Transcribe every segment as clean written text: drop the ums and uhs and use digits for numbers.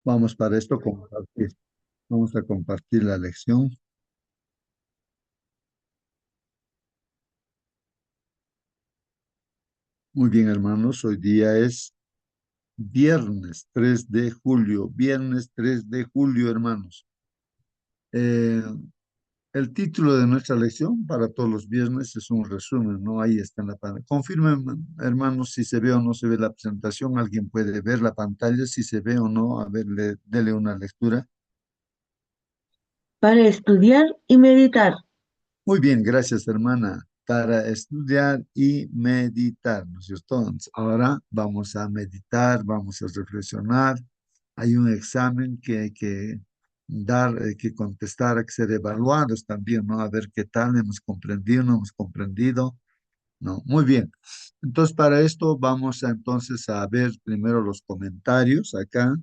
Vamos para esto compartir. Vamos a compartir la lección. Muy bien, hermanos. Hoy día es viernes 3 de julio. Viernes 3 de julio, hermanos. Eh, el título de nuestra lección para todos los viernes es un resumen, ¿no? Ahí está en la pantalla. Confirmen, hermanos, si se ve o no se ve la presentación. ¿Alguien puede ver la pantalla? Si se ve o no. A ver, dele una lectura. Para estudiar y meditar. Muy bien, gracias, hermana, para estudiar y meditar, ¿no es cierto? Entonces, ahora vamos a meditar, vamos a reflexionar. Hay un examen que hay que dar, hay que contestar, hay que ser evaluados también, ¿no? A ver qué tal hemos comprendido, no hemos comprendido, ¿no? Muy bien. Entonces, para esto vamos a entonces a ver primero los comentarios. Acá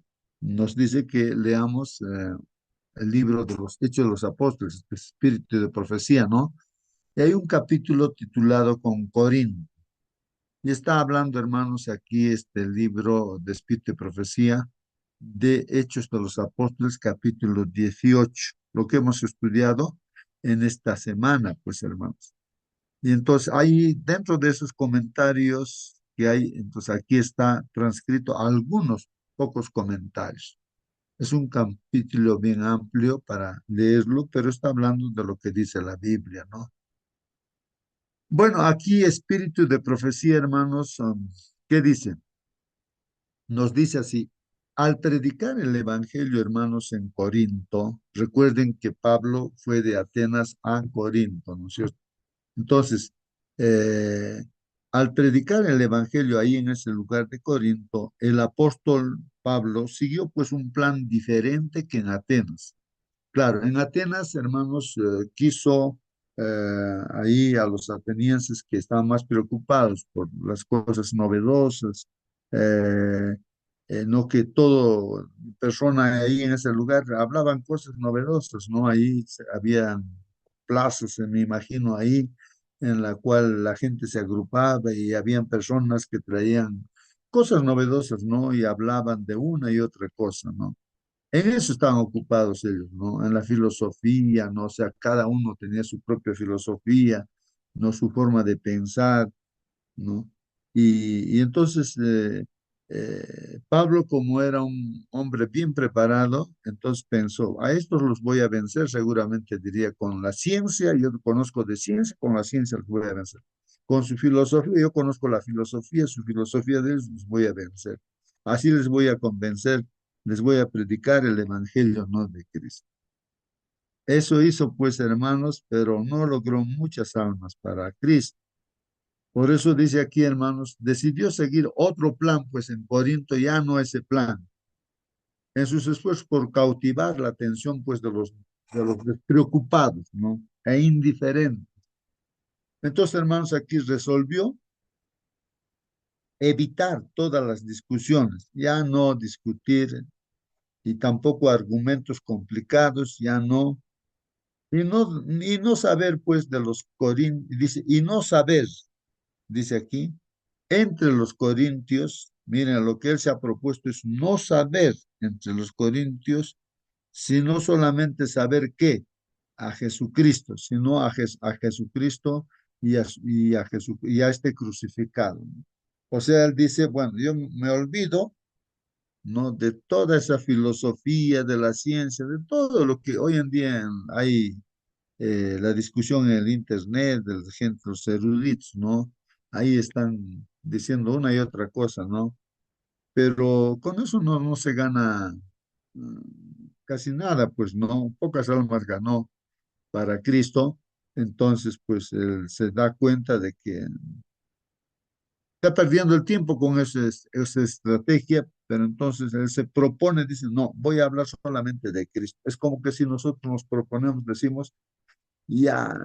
nos dice que leamos el libro de los Hechos de los Apóstoles, Espíritu de Profecía, ¿no? Y hay un capítulo titulado Con Corín. Y está hablando, hermanos, aquí este libro de Espíritu y Profecía de Hechos de los Apóstoles, capítulo 18, lo que hemos estudiado en esta semana, pues, hermanos. Y entonces, ahí dentro de esos comentarios que hay, entonces aquí está transcrito algunos pocos comentarios. Es un capítulo bien amplio para leerlo, pero está hablando de lo que dice la Biblia, ¿no? Bueno, aquí espíritu de profecía, hermanos, ¿qué dice? Nos dice así, al predicar el Evangelio, hermanos, en Corinto, recuerden que Pablo fue de Atenas a Corinto, ¿no es cierto? Entonces, eh, al predicar el Evangelio ahí en ese lugar de Corinto, el apóstol Pablo siguió pues un plan diferente que en Atenas. Claro, en Atenas, hermanos, quiso ahí a los atenienses que estaban más preocupados por las cosas novedosas, eh, no que todo persona ahí en ese lugar hablaban cosas novedosas, ¿no? Ahí había plazas, me imagino, ahí en la cual la gente se agrupaba y habían personas que traían cosas novedosas, ¿no? Y hablaban de una y otra cosa, ¿no? En eso estaban ocupados ellos, ¿no? En la filosofía, ¿no? O sea, cada uno tenía su propia filosofía, ¿no? Su forma de pensar, ¿no? Y entonces Pablo, como era un hombre bien preparado, entonces pensó, a estos los voy a vencer, seguramente diría, con la ciencia, yo conozco de ciencia, con la ciencia los voy a vencer. Con su filosofía, yo conozco la filosofía, su filosofía de ellos los voy a vencer. Así les voy a convencer, les voy a predicar el evangelio, no de Cristo. Eso hizo, pues, hermanos, pero no logró muchas almas para Cristo. Por eso dice aquí, hermanos, decidió seguir otro plan, pues en Corinto ya no ese plan. En sus esfuerzos por cautivar la atención, pues, de los despreocupados, ¿no? E indiferentes. Entonces, hermanos, aquí resolvió evitar todas las discusiones, ya no discutir y tampoco argumentos complicados, ya no, y no saber, pues, de los corintios, dice, y no saber, dice aquí, entre los corintios, miren, lo que él se ha propuesto es no saber entre los corintios, sino solamente saber qué, a Jesucristo, sino a Jesucristo y a este crucificado. O sea, él dice, bueno, yo me olvido, ¿no? De toda esa filosofía de la ciencia, de todo lo que hoy en día hay la discusión en el internet de la gente, los eruditos, ¿no? Ahí están diciendo una y otra cosa, ¿no? Pero con eso no se gana mm, casi nada, pues no, pocas almas ganó para Cristo, entonces pues él se da cuenta de que está perdiendo el tiempo con esa estrategia, pero entonces él se propone, dice, no, voy a hablar solamente de Cristo. Es como que si nosotros nos proponemos, decimos, ya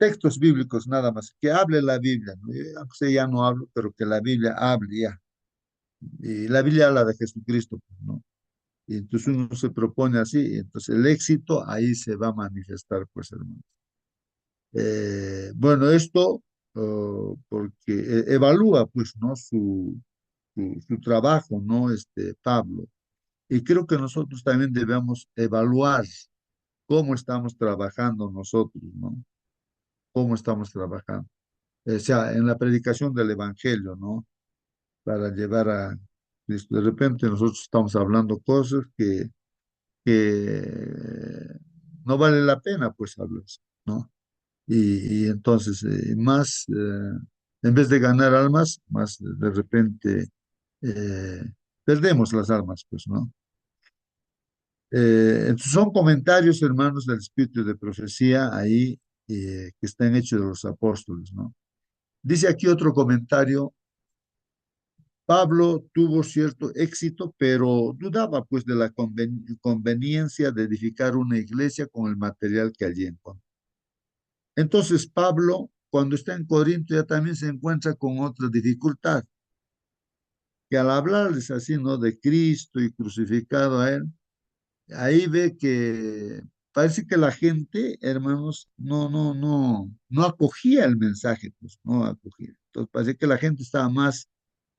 textos bíblicos nada más, que hable la Biblia, ¿no? Aunque sea ya no hablo, pero que la Biblia hable ya. Y la Biblia habla de Jesucristo, pues, ¿no? Y entonces uno se propone así, y entonces el éxito ahí se va a manifestar, pues, hermano. Bueno, esto porque evalúa, pues, ¿no? Su trabajo, ¿no? Pablo. Y creo que nosotros también debemos evaluar cómo estamos trabajando nosotros, ¿no? Cómo estamos trabajando. O sea, en la predicación del Evangelio, ¿no? Para llevar a Cristo. De repente nosotros estamos hablando cosas que no vale la pena, pues, hablar, ¿no? Y entonces, en vez de ganar almas, más de repente eh, perdemos las almas, pues, ¿no? Entonces son comentarios, hermanos, del espíritu de profecía ahí que están hechos de los apóstoles, ¿no? Dice aquí otro comentario. Pablo tuvo cierto éxito, pero dudaba pues de la conveniencia de edificar una iglesia con el material que allí encontró. Entonces Pablo, cuando está en Corinto, ya también se encuentra con otra dificultad, que al hablarles así, ¿no? De Cristo y crucificado a él, ahí ve que parece que la gente, hermanos, no acogía el mensaje, pues no acogía. Entonces parece que la gente estaba más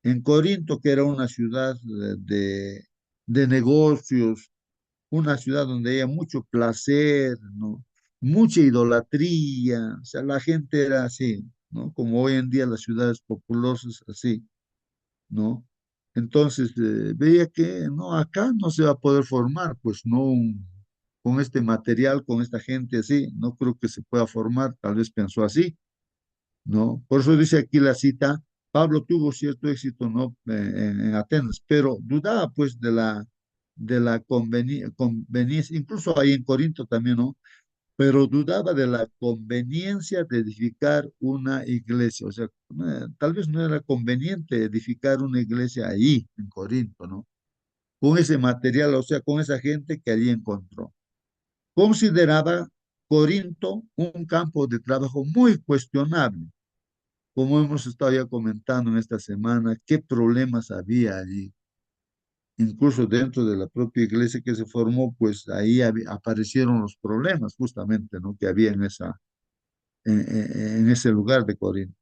en Corinto, que era una ciudad de negocios, una ciudad donde había mucho placer, ¿no? Mucha idolatría, o sea, la gente era así, ¿no? Como hoy en día las ciudades populosas, así, ¿no? Entonces, veía que no, acá no se va a poder formar, pues no con este material, con esta gente así, no creo que se pueda formar, tal vez pensó así, ¿no? Por eso dice aquí la cita, Pablo tuvo cierto éxito, ¿no? En Atenas, pero dudaba pues de la conveniencia, incluso ahí en Corinto también, ¿no? Pero dudaba de la conveniencia de edificar una iglesia, o sea, tal vez no era conveniente edificar una iglesia ahí en Corinto, ¿no? Con ese material, o sea, con esa gente que allí encontró. Consideraba Corinto un campo de trabajo muy cuestionable, como hemos estado ya comentando en esta semana, qué problemas había allí. Incluso dentro de la propia iglesia que se formó, pues ahí aparecieron los problemas justamente, ¿no? Que había en ese lugar de Corinto.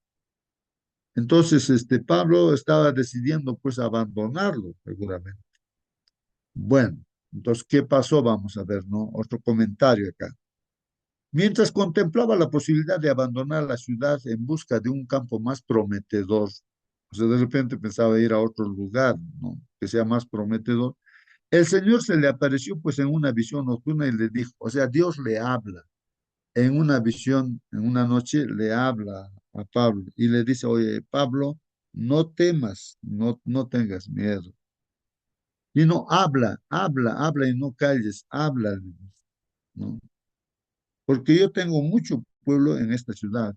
Entonces, Pablo estaba decidiendo pues abandonarlo, seguramente. Bueno, entonces, ¿qué pasó? Vamos a ver, ¿no? Otro comentario acá. Mientras contemplaba la posibilidad de abandonar la ciudad en busca de un campo más prometedor, o sea, de repente pensaba ir a otro lugar, ¿no? Que sea más prometedor. El Señor se le apareció pues en una visión nocturna y le dijo, o sea, Dios le habla en una visión, en una noche le habla a Pablo y le dice, oye, Pablo, no temas, no tengas miedo. Y no, habla y no calles, habla, ¿no? Porque yo tengo mucho pueblo en esta ciudad.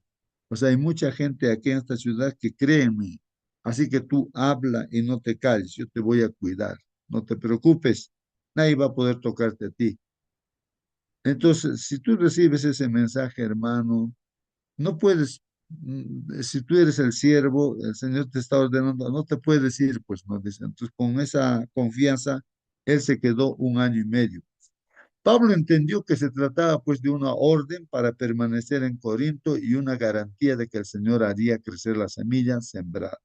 O sea, hay mucha gente aquí en esta ciudad que cree en mí. Así que tú habla y no te calles, yo te voy a cuidar. No te preocupes, nadie va a poder tocarte a ti. Entonces, si tú recibes ese mensaje, hermano, no puedes, si tú eres el siervo, el Señor te está ordenando, no te puedes ir, pues no dice. Entonces, con esa confianza, él se quedó un año y medio. Pablo entendió que se trataba pues de una orden para permanecer en Corinto y una garantía de que el Señor haría crecer la semilla sembrada.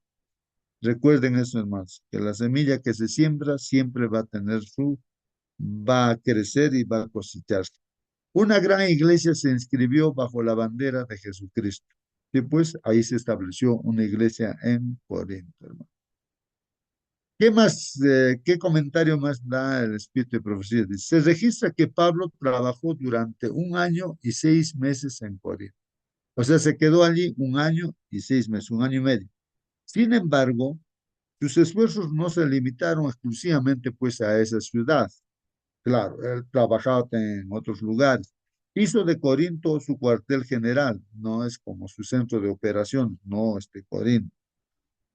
Recuerden eso, hermanos, que la semilla que se siembra siempre va a crecer y va a cosecharse. Una gran iglesia se inscribió bajo la bandera de Jesucristo. Y pues ahí se estableció una iglesia en Corinto, hermano. ¿Qué más, qué comentario más da el Espíritu de Profecía? Dice, se registra que Pablo trabajó durante un año y 6 meses en Corinto. O sea, se quedó allí un año y 6 meses, un año y medio. Sin embargo, sus esfuerzos no se limitaron exclusivamente pues a esa ciudad. Claro, él trabajaba en otros lugares. Hizo de Corinto su cuartel general, no es como su centro de operaciones, no Corinto,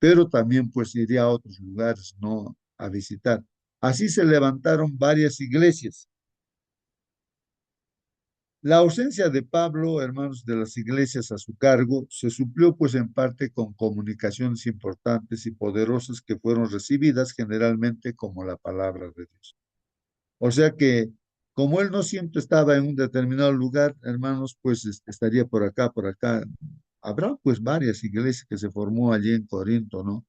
pero también pues iría a otros lugares, no a visitar. Así se levantaron varias iglesias. La ausencia de Pablo, hermanos, de las iglesias a su cargo, se suplió pues en parte con comunicaciones importantes y poderosas que fueron recibidas generalmente como la palabra de Dios. O sea que como él no siempre estaba en un determinado lugar, hermanos, pues estaría por acá, por acá. Habrá pues varias iglesias que se formó allí en Corinto, ¿no?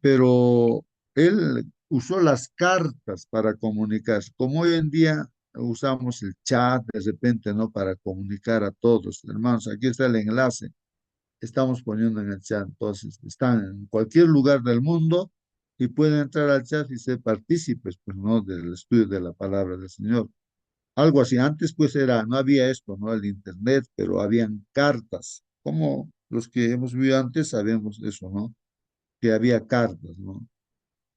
Pero él usó las cartas para comunicarse, como hoy en día usamos el chat de repente, ¿no? Para comunicar a todos. Hermanos, aquí está el enlace, estamos poniendo en el chat. Entonces, están en cualquier lugar del mundo y pueden entrar al chat y ser partícipes, pues, ¿no? Del estudio de la palabra del Señor. Algo así. Antes, pues, no había esto, ¿no? El internet, pero habían cartas. Como los que hemos vivido antes sabemos eso, ¿no? Que había cartas, ¿no?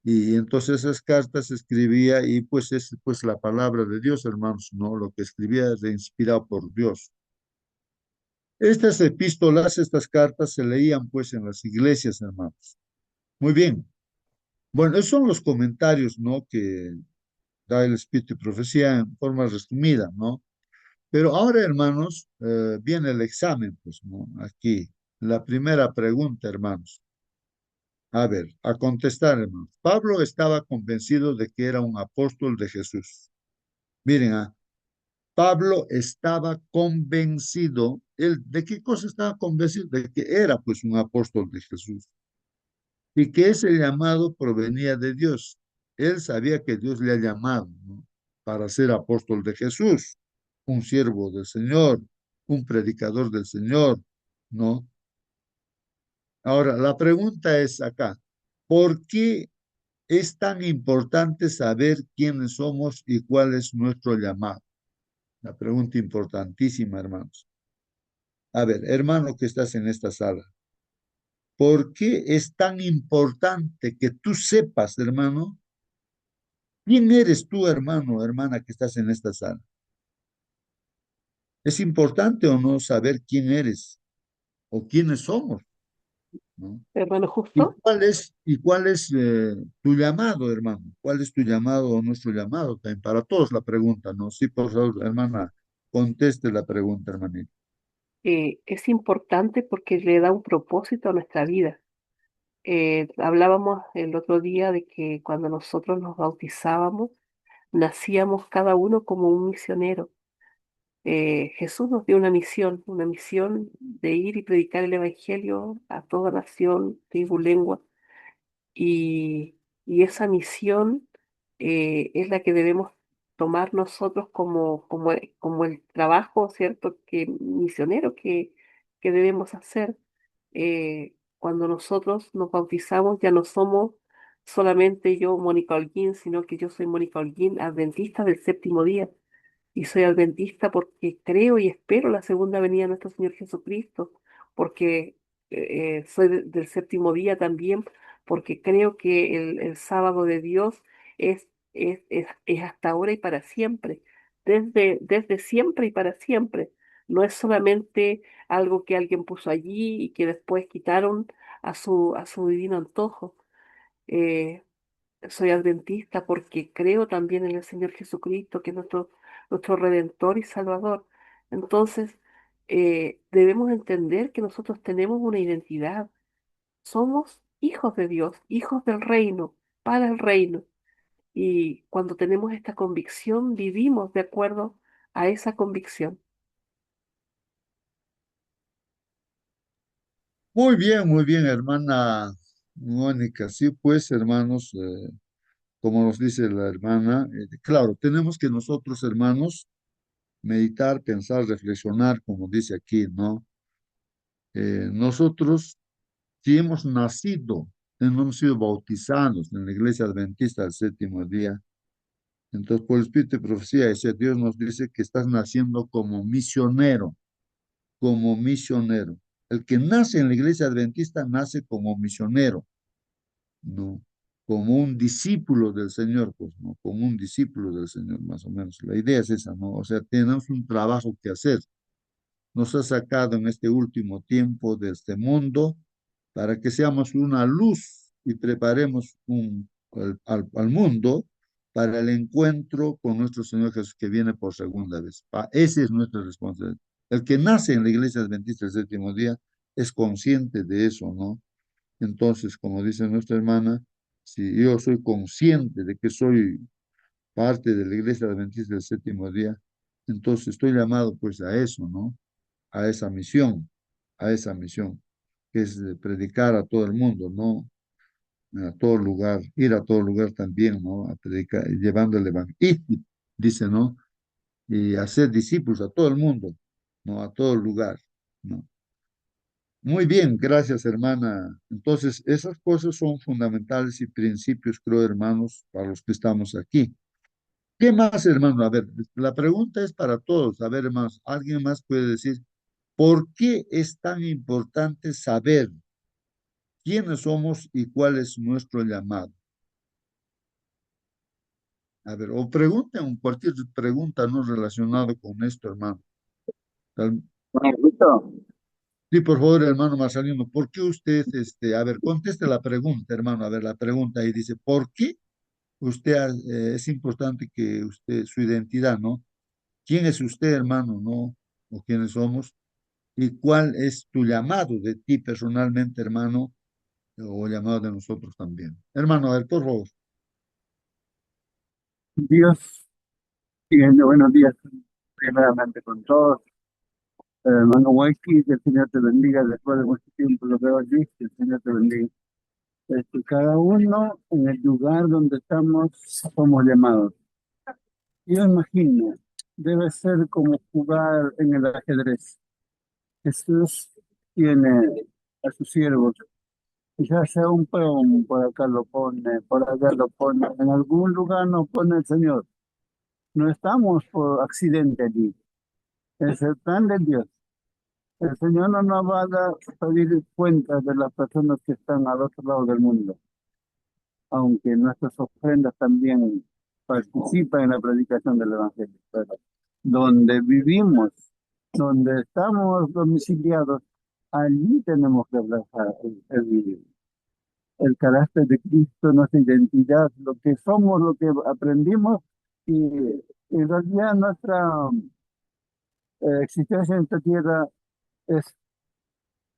Y entonces esas cartas se escribía y pues es pues la palabra de Dios, hermanos, ¿no? Lo que escribía es inspirado por Dios. Estas epístolas, estas cartas se leían pues en las iglesias, hermanos. Muy bien. Bueno, esos son los comentarios, ¿no? Que da el Espíritu y Profecía en forma resumida, ¿no? Pero ahora, hermanos, viene el examen, pues, ¿no? Aquí, la primera pregunta, hermanos. A ver, a contestar, hermanos. Pablo estaba convencido de que era un apóstol de Jesús. Miren, Pablo estaba convencido, él, ¿de qué cosa estaba convencido? De que era pues un apóstol de Jesús y que ese llamado provenía de Dios. Él sabía que Dios le ha llamado, ¿no? Para ser apóstol de Jesús, un siervo del Señor, un predicador del Señor, ¿no? Ahora, la pregunta es acá, ¿por qué es tan importante saber quiénes somos y cuál es nuestro llamado? La pregunta importantísima, hermanos. A ver, hermano que estás en esta sala, ¿por qué es tan importante que tú sepas, hermano, quién eres tú, hermano, hermana que estás en esta sala? ¿Es importante o no saber quién eres o quiénes somos, ¿no? Hermano Justo, Y cuál es tu llamado, hermano? ¿Cuál es tu llamado o nuestro llamado? También para todos la pregunta, ¿no? Sí, por favor, hermana, conteste la pregunta, hermanita. es importante porque le da un propósito a nuestra vida. Hablábamos el otro día de que cuando nosotros nos bautizábamos, nacíamos cada uno como un misionero. Jesús nos dio una misión de ir y predicar el Evangelio a toda nación, tribu, lengua. Y, y esa misión es la que debemos tomar nosotros como el trabajo, ¿cierto?, que misionero que debemos hacer. Cuando nosotros nos bautizamos ya no somos solamente yo, Mónica Holguín, sino que yo soy Mónica Holguín, adventista del séptimo día. Y soy adventista porque creo y espero la segunda venida de nuestro Señor Jesucristo, porque soy del séptimo día también, porque creo que el sábado de Dios es hasta ahora y para siempre, desde siempre y para siempre. No es solamente algo que alguien puso allí y que después quitaron a su divino antojo. Eh, Soy adventista porque creo también en el Señor Jesucristo, que es nuestro Redentor y Salvador. Entonces, debemos entender que nosotros tenemos una identidad. Somos hijos de Dios, hijos del reino, para el reino. Y cuando tenemos esta convicción, vivimos de acuerdo a esa convicción. Muy bien, hermana Mónica. Sí, pues, hermanos, como nos dice la hermana, claro, tenemos que nosotros, hermanos, meditar, pensar, reflexionar, como dice aquí, ¿no? Nosotros, si hemos nacido, no hemos sido bautizados en la iglesia adventista del séptimo día, entonces por el Espíritu de Profecía, ese Dios nos dice que estás naciendo como misionero, como misionero. El que nace en la iglesia adventista nace como misionero, ¿no? Como un discípulo del Señor, pues, ¿no? Como un discípulo del Señor, más o menos. La idea es esa, ¿no? O sea, tenemos un trabajo que hacer. Nos ha sacado en este último tiempo de este mundo para que seamos una luz y preparemos al mundo para el encuentro con nuestro Señor Jesús que viene por segunda vez. Esa es nuestra responsabilidad. El que nace en la iglesia adventista del séptimo día es consciente de eso, ¿no? Entonces, como dice nuestra hermana, si yo soy consciente de que soy parte de la iglesia adventista del séptimo día, entonces estoy llamado pues a eso, ¿no? A esa misión, que es predicar a todo el mundo, ¿no? a todo lugar, ir a todo lugar también, ¿no? A predicar, llevando el evangelio. Y dice, ¿no? Y hacer discípulos a todo el mundo, ¿no? A todo lugar, ¿no? Muy bien, gracias, hermana. Entonces, esas cosas son fundamentales y principios, creo, hermanos, para los que estamos aquí. ¿Qué más, hermano? A ver, la pregunta es para todos. A ver, hermanos, ¿alguien más puede decir por qué es tan importante saber quiénes somos y cuál es nuestro llamado? A ver, o pregunten cualquier pregunta no relacionada con esto, hermano. Tal- Bueno, listo. Sí, por favor, hermano Marcelino, ¿por qué usted, a ver, conteste la pregunta, hermano, a ver, la pregunta ahí dice, ¿por qué usted, es importante que usted, su identidad, ¿no? ¿Quién es usted, hermano, no? ¿O quiénes somos? ¿Y cuál es tu llamado de ti personalmente, hermano, o llamado de nosotros también? Hermano, a ver, por favor. Dios, siguiendo buenos días primeramente con todos. Hermano Waiki, que el Señor te bendiga después de mucho tiempo, lo veo allí, que el Señor te bendiga. Cada uno en el lugar donde estamos somos llamados. Yo imagino, debe ser como jugar en el ajedrez. Jesús tiene a sus siervos, quizás sea un peón, por acá lo pone, por allá lo pone, en algún lugar nos pone el Señor. No estamos por accidente allí. Es el plan de Dios. El Señor no nos va a pedir cuentas de las personas que están al otro lado del mundo, aunque nuestras ofrendas también participan en la predicación del Evangelio. Pero donde vivimos, donde estamos domiciliados, allí tenemos que abrazar el carácter de Cristo, nuestra identidad, lo que somos, lo que aprendimos y en realidad nuestra existencia en esta tierra es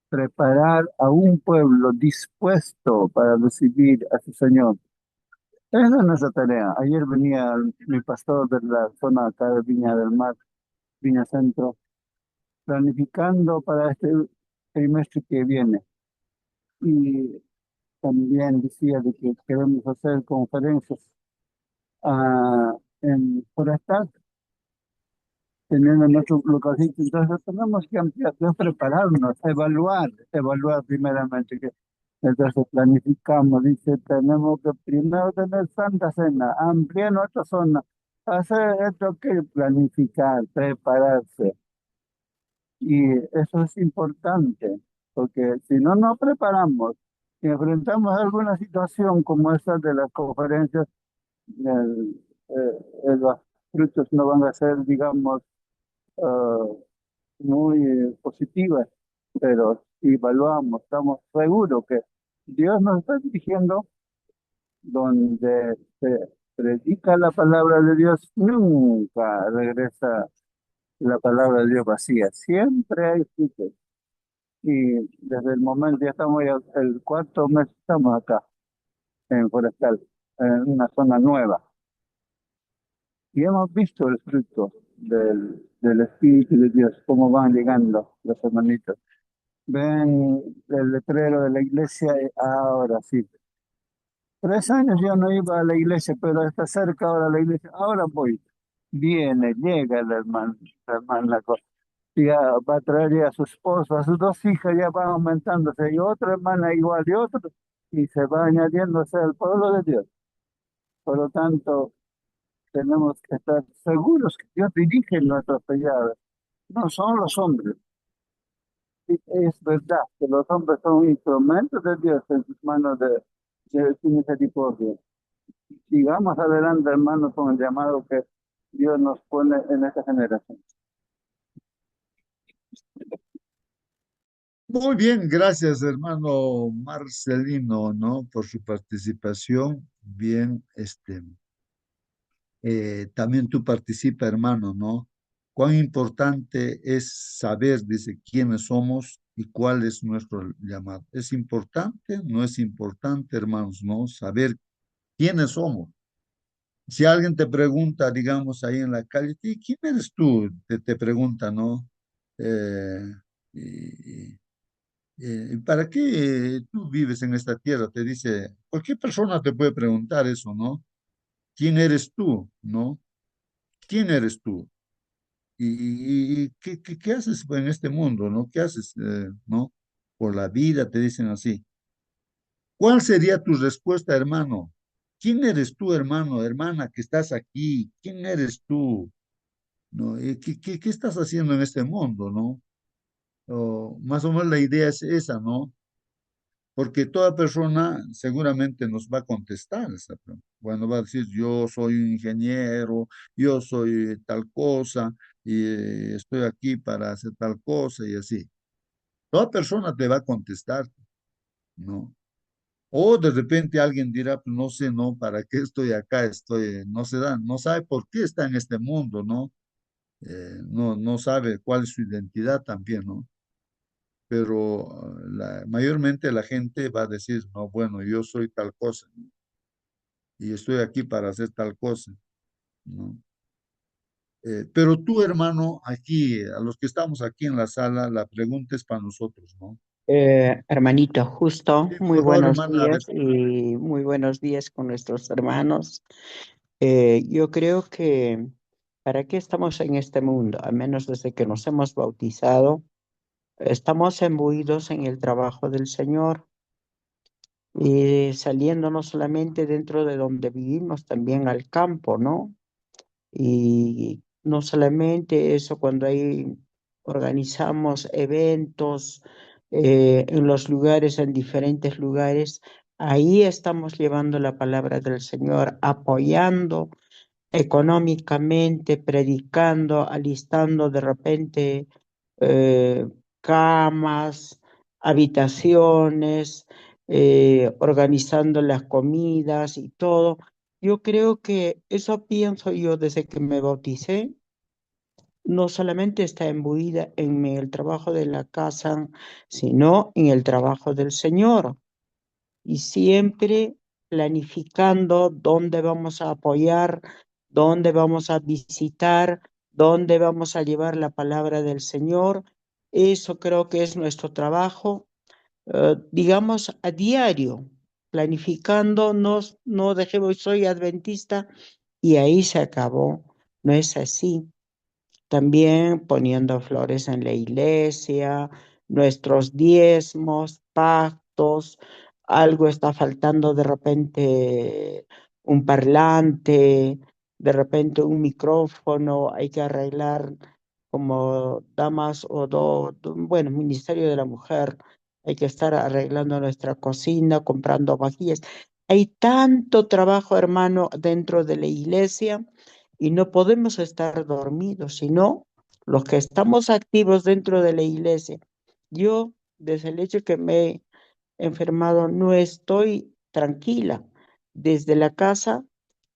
preparar a un pueblo dispuesto para recibir a su Señor. Esa es nuestra tarea. Ayer venía mi pastor de la zona acá de Viña del Mar, Viña Centro, planificando para este trimestre que viene. Y también decía de que queremos hacer conferencias en Forestal, teniendo nuestro localcito. Entonces tenemos que ampliar, que prepararnos, evaluar primeramente. Entonces planificamos, dice, tenemos que primero tener Santa Cena, ampliar nuestra zona, hacer esto que planificar, prepararse. Y eso es importante, porque si no nos preparamos, si enfrentamos alguna situación como esta de las conferencias, los frutos no van a ser, digamos, muy positivas, pero si evaluamos, estamos seguros que Dios nos está dirigiendo donde se predica la palabra de Dios, nunca regresa la palabra de Dios vacía, siempre hay frutos. Y desde el momento, ya estamos ya el cuarto mes, estamos acá en Forestal, en una zona nueva, y hemos visto el fruto del Espíritu de Dios, cómo van llegando los hermanitos. Ven el letrero de la iglesia, ahora sí. 3 años yo no iba a la iglesia, pero está cerca ahora la iglesia. Ahora voy. Viene, llega el hermano, la hermana, ya va a traer ya a su esposo, a sus 2 hijas ya van aumentándose, y otra hermana igual, y otro, y se va añadiéndose al pueblo de Dios. Por lo tanto, tenemos que estar seguros que Dios dirige nuestras pelladas. No son los hombres. Y es verdad que los hombres son instrumentos de Dios en sus manos de su misericordia. Sigamos adelante, hermanos, con el llamado que Dios nos pone en esta generación. Muy bien, gracias, hermano Marcelino, ¿no? Por su participación. Bien, también tú participa, hermano, ¿no? Cuán importante es saber, dice, quiénes somos y cuál es nuestro llamado. ¿Es importante? ¿No es importante, hermanos, no? Saber quiénes somos. Si alguien te pregunta, digamos, ahí en la calle, ¿quién eres tú? Te pregunta, ¿no? Eh, y, ¿Para qué tú vives en esta tierra? Te dice, cualquier persona te puede preguntar eso, ¿no? ¿Quién eres tú? ¿No? ¿Quién eres tú? ¿Y qué haces en este mundo? ¿No? ¿Qué haces? ¿No? Por la vida, te dicen así. ¿Cuál sería tu respuesta, hermano? ¿Quién eres tú, hermano, hermana, que estás aquí? ¿Quién eres tú? ¿No? ¿Qué estás haciendo en este mundo, no? O más o menos la idea es esa, ¿no? Porque toda persona seguramente nos va a contestar esa pregunta. Bueno, va a decir, yo soy un ingeniero, yo soy tal cosa, y estoy aquí para hacer tal cosa y así. Toda persona te va a contestar, ¿no? O de repente alguien dirá, pues no sé, ¿no? ¿Para qué estoy acá? No se da, no sabe por qué está en este mundo, ¿no? No sabe cuál es su identidad también, ¿no? Pero mayormente la gente va a decir, no, bueno, yo soy tal cosa, ¿no? Y estoy aquí para hacer tal cosa, ¿no? Pero tú, hermano, aquí, a los que estamos aquí en la sala, la pregunta es para nosotros, ¿no? Hermanito, Sí, justo por muy favor, buenos hermana, a ver. días y muy buenos días con nuestros hermanos. Yo creo que ¿para qué estamos en este mundo? Al menos desde que nos hemos bautizado, estamos imbuidos en el trabajo del Señor y saliendo no solamente dentro de donde vivimos, también al campo, ¿no? Y no solamente eso, cuando hay, organizamos eventos en los lugares, en diferentes lugares, ahí estamos llevando la palabra del Señor, apoyando económicamente, predicando, alistando de repente eh, camas, habitaciones, organizando las comidas y todo. Yo creo que eso pienso yo desde que me bauticé, no solamente está imbuida en el trabajo de la casa, sino en el trabajo del Señor y siempre planificando dónde vamos a apoyar, dónde vamos a visitar, dónde vamos a llevar la palabra del Señor. Eso creo que es nuestro trabajo, digamos, a diario, planificando, no dejemos, soy adventista y ahí se acabó. No es así. También poniendo flores en la iglesia, nuestros diezmos, pactos, algo está faltando de repente un parlante, de repente un micrófono, hay que arreglar como damas o bueno, Ministerio de la Mujer, hay que estar arreglando nuestra cocina, comprando vajillas. Hay tanto trabajo, hermano, dentro de la iglesia y no podemos estar dormidos, sino los que estamos activos dentro de la iglesia. Yo, desde el hecho que me he enfermado, no estoy tranquila. Desde la casa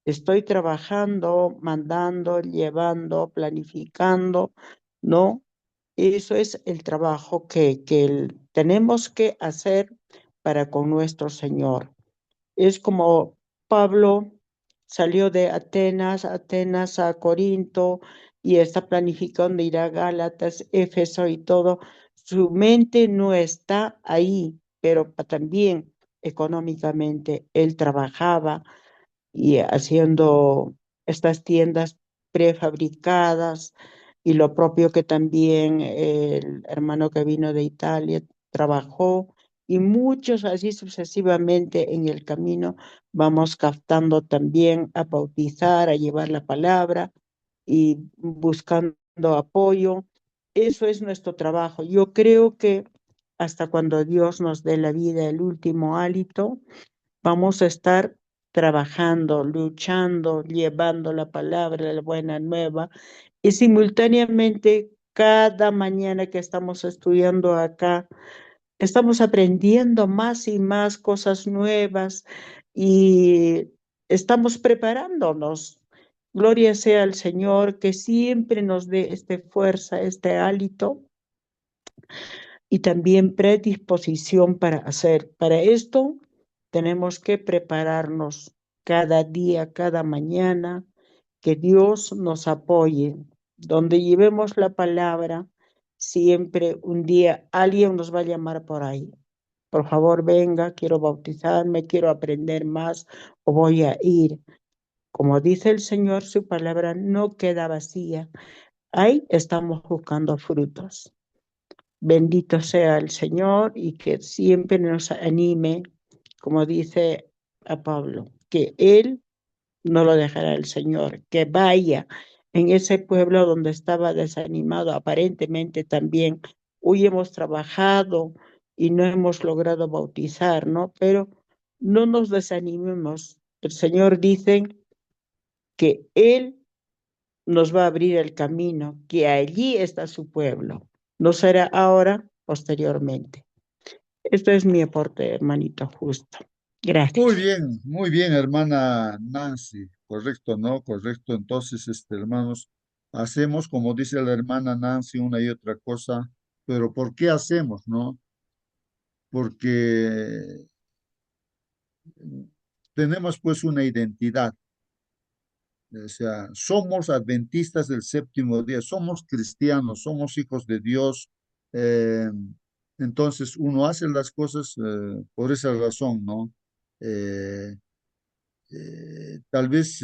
estoy trabajando, mandando, llevando, planificando, ¿no? Eso es el trabajo que tenemos que hacer para con nuestro Señor. Es como Pablo salió de Atenas a Corinto y está planificando ir a Gálatas, Éfeso y todo. Su mente no está ahí, pero también económicamente él trabajaba y haciendo estas tiendas prefabricadas y lo propio que también el hermano que vino de Italia trabajó y muchos así sucesivamente en el camino vamos captando también a bautizar, a llevar la palabra y buscando apoyo. Eso es nuestro trabajo. Yo creo que hasta cuando Dios nos dé la vida, el último hálito, vamos a estar trabajando, luchando, llevando la palabra, la buena nueva y simultáneamente cada mañana que estamos estudiando acá, estamos aprendiendo más y más cosas nuevas y estamos preparándonos. Gloria sea al Señor que siempre nos dé esta fuerza, este hálito y también predisposición para hacer. Para esto tenemos que prepararnos cada día, cada mañana, que Dios nos apoye, donde llevemos la palabra, siempre un día alguien nos va a llamar por ahí. Por favor, venga, quiero bautizarme, quiero aprender más o voy a ir. Como dice el Señor, su palabra no queda vacía. Ahí estamos buscando frutos. Bendito sea el Señor y que siempre nos anime, como dice a Pablo, que Él no lo dejará el Señor, que vaya en ese pueblo donde estaba desanimado, aparentemente también. Hoy hemos trabajado y no hemos logrado bautizar, ¿no? Pero no nos desanimemos. El Señor dice que Él nos va a abrir el camino, que allí está su pueblo. No será ahora, posteriormente. Esto es mi aporte, hermanito, justo. Gracias. Muy bien, hermana Nancy. Correcto, ¿no? Correcto. Entonces, hermanos, hacemos, como dice la hermana Nancy, una y otra cosa, pero ¿por qué hacemos, no? Porque tenemos pues una identidad. O sea, somos adventistas del séptimo día, somos cristianos, somos hijos de Dios. eh, entonces, uno hace las cosas por esa razón, ¿no? Eh, Tal vez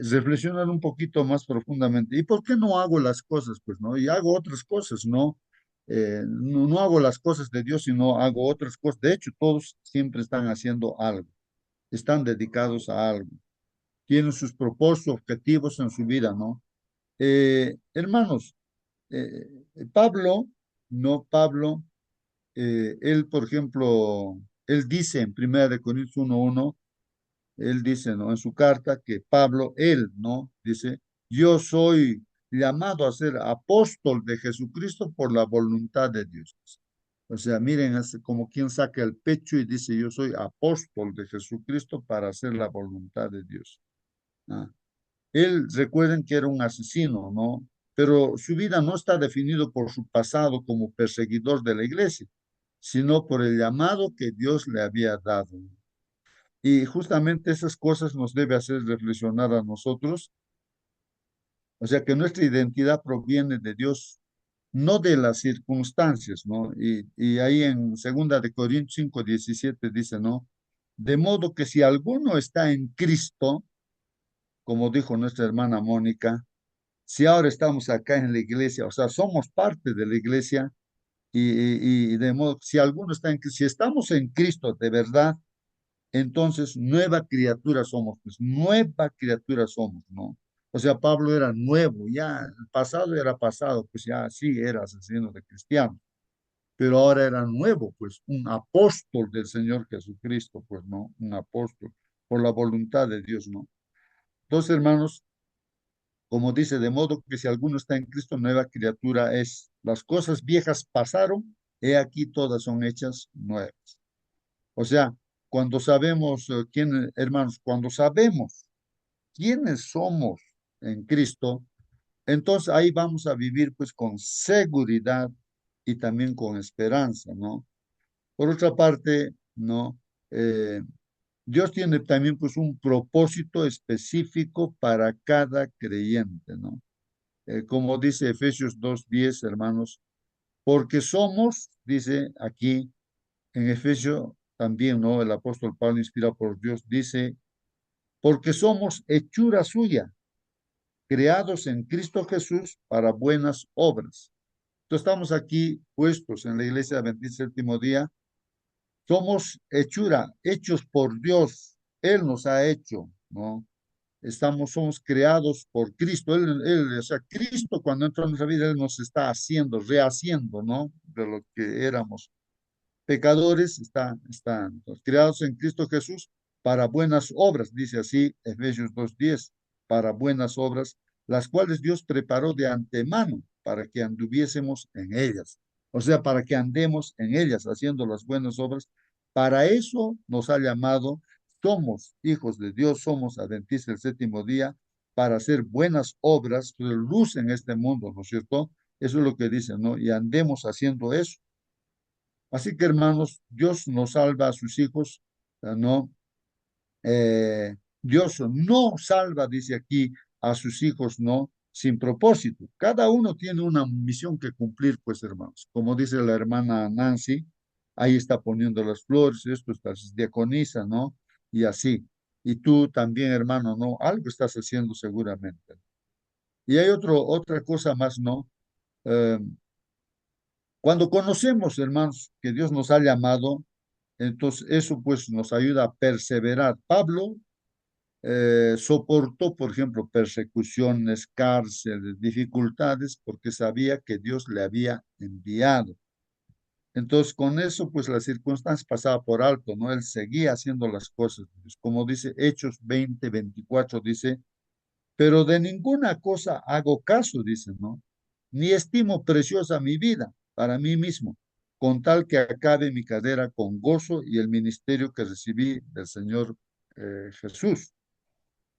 reflexionar un poquito más profundamente. ¿Y por qué no hago las cosas? Pues, ¿no? Y hago otras cosas, ¿no? No hago las cosas de Dios, sino hago otras cosas. De hecho, todos siempre están haciendo algo, están dedicados a algo, tienen sus propósitos, objetivos en su vida, ¿no? Hermanos, Pablo, no Pablo, él, por ejemplo, él dice en 1 Corintios 1:1, él dice, ¿no? En su carta que Pablo, él, ¿no? Dice, yo soy llamado a ser apóstol de Jesucristo por la voluntad de Dios. O sea, miren, es como quien saca el pecho y dice, yo soy apóstol de Jesucristo para hacer la voluntad de Dios. Ah. Él, recuerden que era un asesino, ¿no? Pero su vida no está definido por su pasado como perseguidor de la iglesia, sino por el llamado que Dios le había dado. Y justamente esas cosas nos debe hacer reflexionar a nosotros, o sea que nuestra identidad proviene de Dios, no de las circunstancias, ¿no? Y ahí en 2 Corintios 5:17 dice, ¿no? De modo que si alguno está en Cristo, como dijo nuestra hermana Mónica, si ahora estamos acá en la iglesia, o sea, somos parte de la iglesia, y de modo, si alguno está en, si estamos en Cristo de verdad, entonces nueva criatura somos, pues nueva criatura somos, ¿no? O sea, Pablo era nuevo, ya el pasado era pasado, pues ya sí era asesino de cristianos, pero ahora era nuevo, pues un apóstol del Señor Jesucristo, pues no, un apóstol por la voluntad de Dios, ¿no? Entonces, hermanos, como dice, de modo que si alguno está en Cristo, nueva criatura es. Las cosas viejas pasaron, he aquí todas son hechas nuevas. O sea, cuando sabemos hermanos, cuando sabemos quiénes somos en Cristo, entonces ahí vamos a vivir pues con seguridad y también con esperanza, ¿no? Por otra parte, ¿no? Eh, Dios tiene también pues un propósito específico para cada creyente, ¿no? Como dice Efesios 2:10, hermanos, porque somos, dice aquí en Efesios también, ¿no? El apóstol Pablo, inspirado por Dios, dice, porque somos hechura suya, creados en Cristo Jesús para buenas obras. Entonces estamos aquí puestos en la iglesia adventista del séptimo día, somos hechura, hechos por Dios, Él nos ha hecho, ¿no? Somos creados por Cristo. O sea, Cristo cuando entra en nuestra vida, Él nos está haciendo, rehaciendo, ¿no? De lo que éramos pecadores, están creados en Cristo Jesús para buenas obras, dice así Efesios 2:10, para buenas obras, las cuales Dios preparó de antemano para que anduviésemos en ellas. O sea, para que andemos en ellas, haciendo las buenas obras. Para eso nos ha llamado, somos hijos de Dios, somos adventistas del séptimo día, para hacer buenas obras, luz en este mundo, ¿no es cierto? Eso es lo que dice, ¿no? Y andemos haciendo eso. Así que, hermanos, Dios nos salva a sus hijos, ¿no? Dios no salva, dice aquí, a sus hijos, ¿no? sin propósito. Cada uno tiene una misión que cumplir, pues, hermanos. Como dice la hermana Nancy, ahí está poniendo las flores, esto está diaconisa, ¿no? Y así. Y tú también, hermano, ¿no? Algo estás haciendo seguramente. Y hay otra cosa más, ¿no? Eh, Cuando conocemos, hermanos, que Dios nos ha llamado, entonces eso pues nos ayuda a perseverar. Pablo soportó, por ejemplo, persecuciones, cárceles, dificultades, porque sabía que Dios le había enviado. Entonces, con eso, pues las circunstancias pasaba por alto, ¿no? Él seguía haciendo las cosas. Pues, como dice Hechos 20:24, dice, pero de ninguna cosa hago caso, dice, ¿no? Ni estimo preciosa mi vida para mí mismo, con tal que acabe mi carrera con gozo y el ministerio que recibí del Señor Jesús.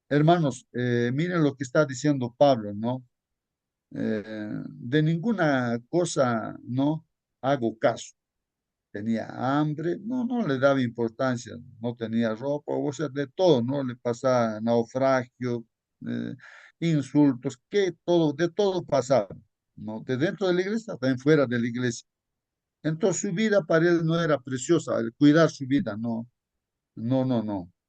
Hermanos, miren lo que está diciendo Pablo, ¿no? De ninguna cosa, ¿no? Hago caso. Tenía hambre, no le daba importancia, no tenía ropa, o sea, de todo, ¿no? Le pasaba naufragio, eh, insultos, que todo, de todo pasaba, ¿no? De dentro de la iglesia, también fuera de la iglesia. Entonces su vida para él no era preciosa, el cuidar su vida, no,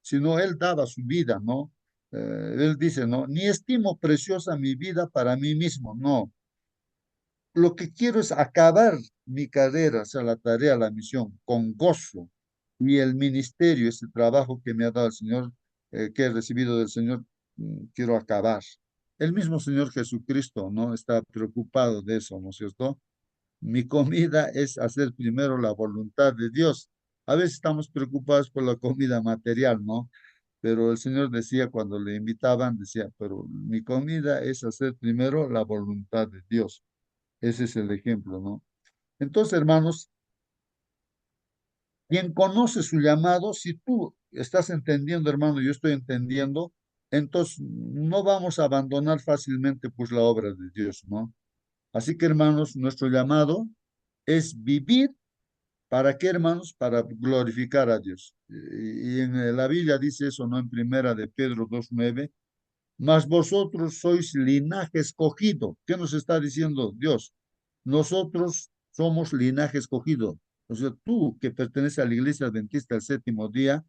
sino él daba su vida, ¿no? Él dice, no, ni estimo preciosa mi vida para mí mismo, no, lo que quiero es acabar mi carrera, o sea, la tarea, la misión, con gozo. Y el ministerio, ese trabajo que me ha dado el Señor, que he recibido del Señor, quiero acabar. El mismo Señor Jesucristo, ¿no? Está preocupado de eso, ¿no es cierto? Mi comida es hacer primero la voluntad de Dios. A veces estamos preocupados por la comida material, ¿no? Pero el Señor decía cuando le invitaban, decía, pero mi comida es hacer primero la voluntad de Dios. Ese es el ejemplo, ¿no? Entonces, hermanos, quien conoce su llamado, si tú estás entendiendo, hermano, yo estoy entendiendo, entonces no vamos a abandonar fácilmente pues la obra de Dios, ¿no? Así que, hermanos, nuestro llamado es vivir. ¿Para qué, hermanos? Para glorificar a Dios. Y en la Biblia dice eso, ¿no? En primera de Pedro 2:9, mas vosotros sois linaje escogido. ¿Qué nos está diciendo Dios? Nosotros somos linaje escogido. O sea, tú que perteneces a la Iglesia Adventista del Séptimo Día,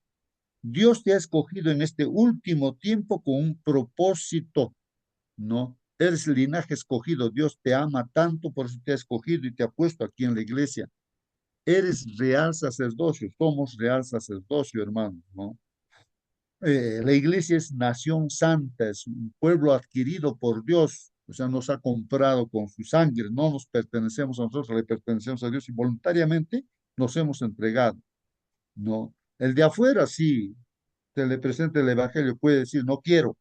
Dios te ha escogido en este último tiempo con un propósito, ¿no? Eres linaje escogido. Dios te ama tanto, por eso te ha escogido y te ha puesto aquí en la iglesia. Eres real sacerdocio, somos real sacerdocio, hermanos, ¿no? La iglesia es nación santa, es un pueblo adquirido por Dios, o sea, nos ha comprado con su sangre, no nos pertenecemos a nosotros, le pertenecemos a Dios y voluntariamente nos hemos entregado, ¿no? El de afuera sí, se le presenta el evangelio, puede decir, no quiero,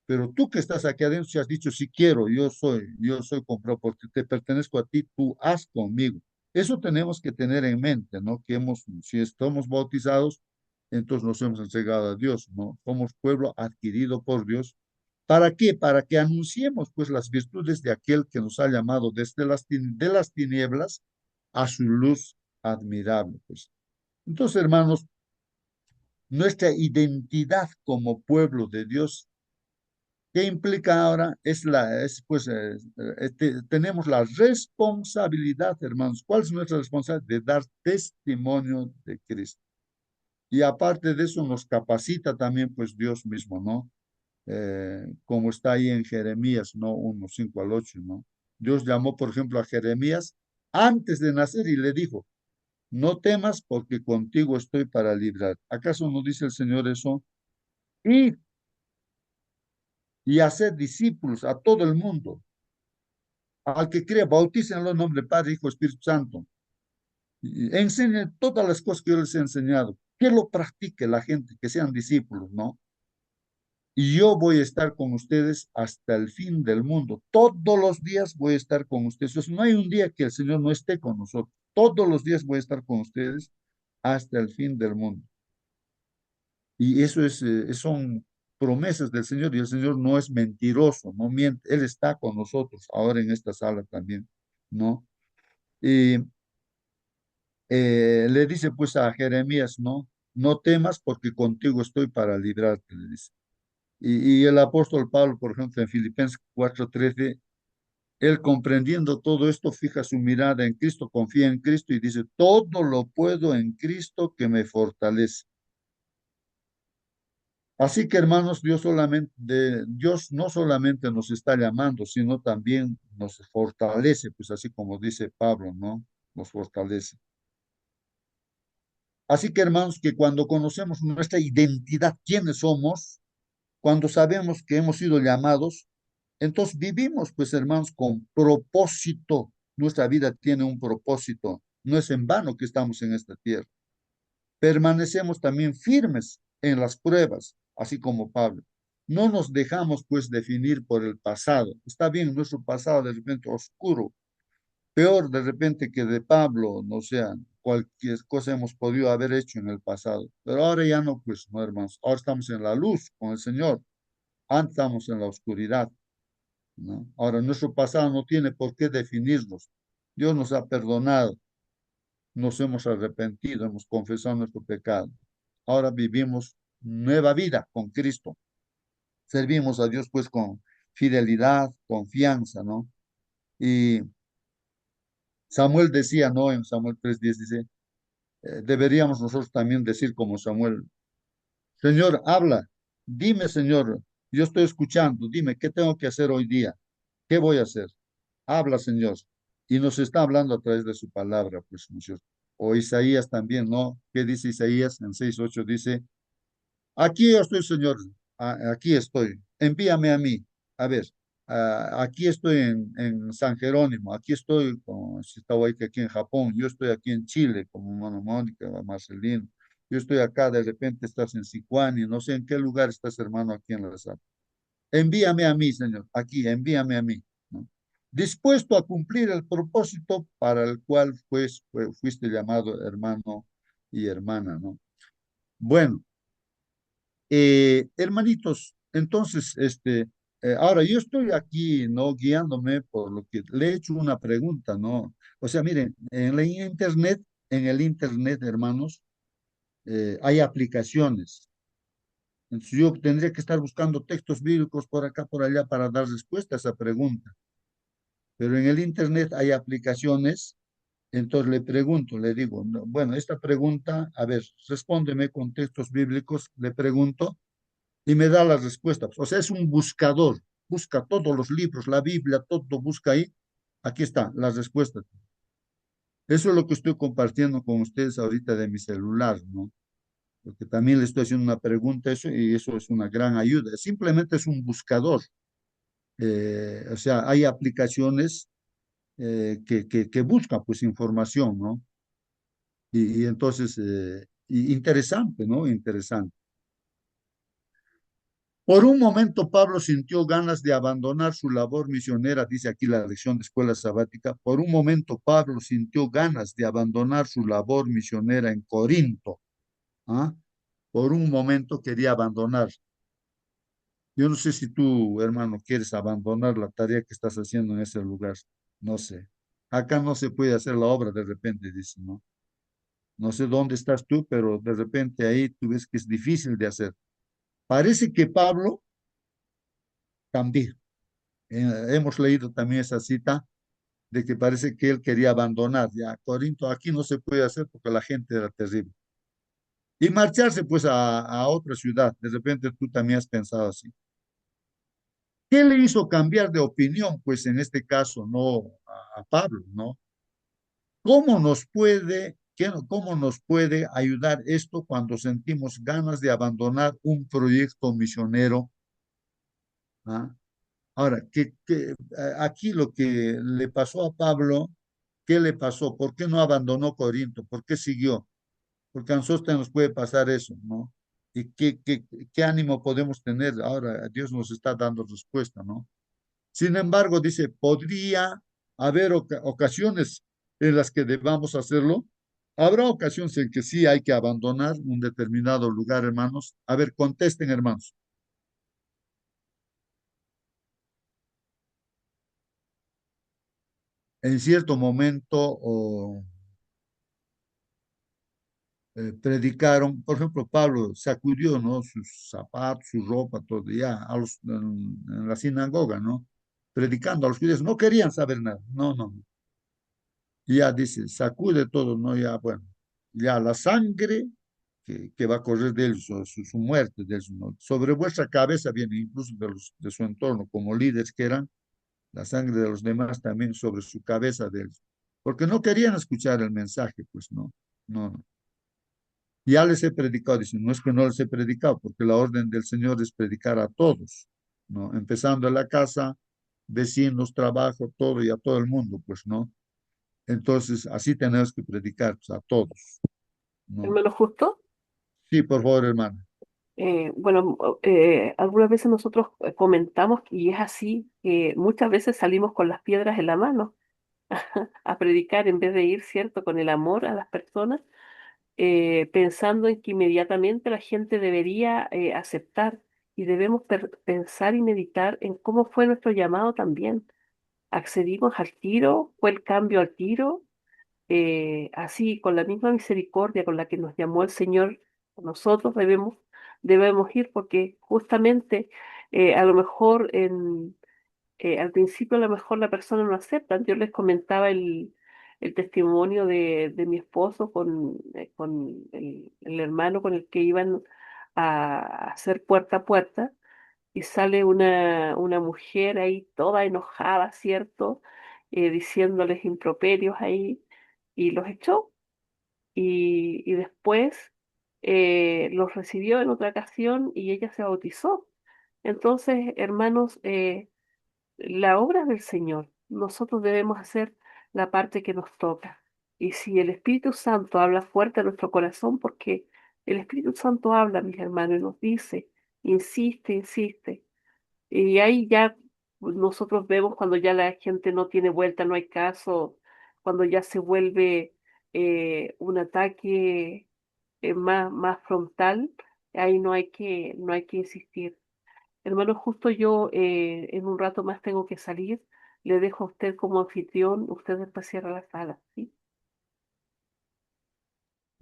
pero tú que estás aquí adentro, si has dicho, sí quiero, yo soy comprado porque te pertenezco a ti, tú haz conmigo. Eso tenemos que tener en mente, ¿no? Que si estamos bautizados, entonces nos hemos entregado a Dios, ¿no? Somos pueblo adquirido por Dios. ¿Para qué? Para que anunciemos, pues, las virtudes de aquel que nos ha llamado desde de las tinieblas a su luz admirable, pues. Entonces, hermanos, nuestra identidad como pueblo de Dios. ¿Qué implica ahora? Tenemos la responsabilidad, hermanos. ¿Cuál es nuestra responsabilidad? De dar testimonio de Cristo. Y aparte de eso, nos capacita también, pues, Dios mismo, ¿no? Como está ahí en Jeremías, ¿no? 1:5 al 8, ¿no? Dios llamó, por ejemplo, a Jeremías antes de nacer y le dijo, no temas porque contigo estoy para librar. ¿Acaso no dice el Señor eso? Y hacer discípulos a todo el mundo. Al que crea, bautícenlo en nombre del Padre, Hijo, Espíritu Santo. Y enseñen todas las cosas que yo les he enseñado. Que lo practique la gente, que sean discípulos, ¿no? Y yo voy a estar con ustedes hasta el fin del mundo. Todos los días voy a estar con ustedes. Entonces, no hay un día que el Señor no esté con nosotros. Todos los días voy a estar con ustedes hasta el fin del mundo. Y eso son promesas del Señor y el Señor no es mentiroso, no miente. Él está con nosotros ahora en esta sala también, ¿no? Y le dice pues a Jeremías, ¿no? No temas porque contigo estoy para librarte, le dice. Y el apóstol Pablo, por ejemplo, en Filipenses 4:13, él comprendiendo todo esto, fija su mirada en Cristo, confía en Cristo y dice, todo lo puedo en Cristo que me fortalece. Así que hermanos, Dios no solamente nos está llamando, sino también nos fortalece, pues así como dice Pablo, ¿no? Nos fortalece. Así que hermanos, que cuando conocemos nuestra identidad, quiénes somos, cuando sabemos que hemos sido llamados, entonces vivimos, pues hermanos, con propósito. Nuestra vida tiene un propósito. No es en vano que estamos en esta tierra. Permanecemos también firmes en las pruebas, así como Pablo. No nos dejamos pues definir por el pasado. Está bien nuestro pasado de repente oscuro, peor de repente que de Pablo, no sea, cualquier cosa hemos podido haber hecho en el pasado. Pero ahora ya no, pues, no, hermanos. Ahora estamos en la luz con el Señor. Antes estamos en la oscuridad, ¿no? Ahora nuestro pasado no tiene por qué definirnos. Dios nos ha perdonado, nos hemos arrepentido, hemos confesado nuestro pecado. Ahora vivimos nueva vida con Cristo. Servimos a Dios pues con fidelidad, confianza, ¿no? Y Samuel decía, ¿no? En Samuel 3:10 dice, deberíamos nosotros también decir como Samuel, Señor, habla, dime, Señor, yo estoy escuchando, dime, ¿qué tengo que hacer hoy día? ¿Qué voy a hacer? Habla, Señor. Y nos está hablando a través de su palabra, pues, ¿no es cierto? O Isaías también, ¿no? ¿Qué dice Isaías? En 6:8 dice, aquí estoy, Señor, aquí estoy, envíame a mí. A ver, aquí estoy en San Jerónimo, aquí estoy, como si estaba aquí en Japón, yo estoy aquí en Chile, como Mano Mónica, Marcelino, yo estoy acá, de repente estás en Sicuani, no sé en qué lugar estás, hermano, aquí en la sala. Envíame a mí, Señor, aquí, envíame a mí, ¿no? Dispuesto a cumplir el propósito para el cual pues, fuiste llamado hermano y hermana, ¿no? Bueno, hermanitos, entonces, ahora yo estoy aquí, ¿no? Guiándome por lo que le he hecho una pregunta, ¿no? O sea, miren, en el internet, hermanos, hay aplicaciones. Entonces yo tendría que estar buscando textos bíblicos por acá, por allá para dar respuesta a esa pregunta. Pero en el internet hay aplicaciones, entonces le pregunto, le digo, no, bueno, esta pregunta, a ver, respóndeme con textos bíblicos, le pregunto y me da las respuestas. O sea, es un buscador, busca todos los libros, la Biblia, todo busca ahí. Aquí está, las respuestas. Eso es lo que estoy compartiendo con ustedes ahorita de mi celular, ¿no? Porque también le estoy haciendo una pregunta eso y eso es una gran ayuda. Simplemente es un buscador. O sea, hay aplicaciones que buscan pues información, ¿no? Y entonces, interesante, ¿no? Interesante. Por un momento Pablo sintió ganas de abandonar su labor misionera, dice aquí la lección de escuela sabática. Por un momento Pablo sintió ganas de abandonar su labor misionera en Corinto. ¿Ah? Por un momento quería abandonar. Yo no sé si tú, hermano, quieres abandonar la tarea que estás haciendo en ese lugar. No sé. Acá no se puede hacer la obra de repente, dice, ¿no? No sé dónde estás tú, pero de repente ahí tú ves que es difícil de hacer. Parece que Pablo también. Hemos leído también esa cita de que parece que él quería abandonar. Ya, Corinto, aquí no se puede hacer porque la gente era terrible. Y marcharse pues a otra ciudad. De repente tú también has pensado así. ¿Qué le hizo cambiar de opinión? Pues en este caso, no a Pablo, ¿no? ¿Cómo nos puede ayudar esto cuando sentimos ganas de abandonar un proyecto misionero? ¿Ah? Ahora, aquí lo que le pasó a Pablo, ¿qué le pasó? ¿Por qué no abandonó Corinto? ¿Por qué siguió? Porque a nosotros nos puede pasar eso, ¿no? ¿Y qué ánimo podemos tener? Ahora Dios nos está dando respuesta, ¿no? Sin embargo, dice, podría haber ocasiones en las que debamos hacerlo. Habrá ocasiones en que sí hay que abandonar un determinado lugar, hermanos. A ver, contesten, hermanos. En cierto momento, o predicaron, por ejemplo, Pablo sacudió, ¿no? Sus zapatos, su ropa, todo, ya, en la sinagoga, ¿no? Predicando a los judíos, no querían saber nada, no, no, y ya dice, sacude todo, ¿no? Ya, bueno, ya la sangre que va a correr de él, su muerte, de él, ¿no? Sobre vuestra cabeza viene incluso de su entorno, como líderes que eran, la sangre de los demás también sobre su cabeza de él, porque no querían escuchar el mensaje, pues no, no, no. Ya les he predicado, dicen, no es que no les he predicado, porque la orden del Señor es predicar a todos, ¿no? Empezando en la casa, vecinos, trabajo, todo y a todo el mundo, pues, ¿no? Entonces, así tenemos que predicar pues, a todos, ¿no? Hermano Justo. Sí, por favor, hermano. Bueno, algunas veces nosotros comentamos y es así, que muchas veces salimos con las piedras en la mano a predicar en vez de ir, ¿cierto?, con el amor a las personas, pensando en que inmediatamente la gente debería aceptar y debemos pensar y meditar en cómo fue nuestro llamado también. ¿Accedimos al tiro? ¿Fue el cambio al tiro? Así, con la misma misericordia con la que nos llamó el Señor, nosotros debemos ir porque justamente a lo mejor al principio a lo mejor la persona no acepta. Yo les comentaba el testimonio de mi esposo con el hermano con el que iban a hacer puerta a puerta y sale una mujer ahí toda enojada, ¿cierto? Diciéndoles improperios ahí y los echó y después los recibió en otra ocasión y ella se bautizó. Entonces, hermanos, la obra del Señor, nosotros debemos hacer la parte que nos toca. Y si el Espíritu Santo habla fuerte a nuestro corazón, porque el Espíritu Santo habla, mis hermanos, y nos dice, insiste, insiste. Y ahí ya nosotros vemos cuando ya la gente no tiene vuelta, no hay caso, cuando ya se vuelve un ataque más frontal, ahí no hay que insistir. Hermano, justo yo en un rato más tengo que salir. Le dejo a usted como anfitrión, usted después cierra la sala, ¿sí?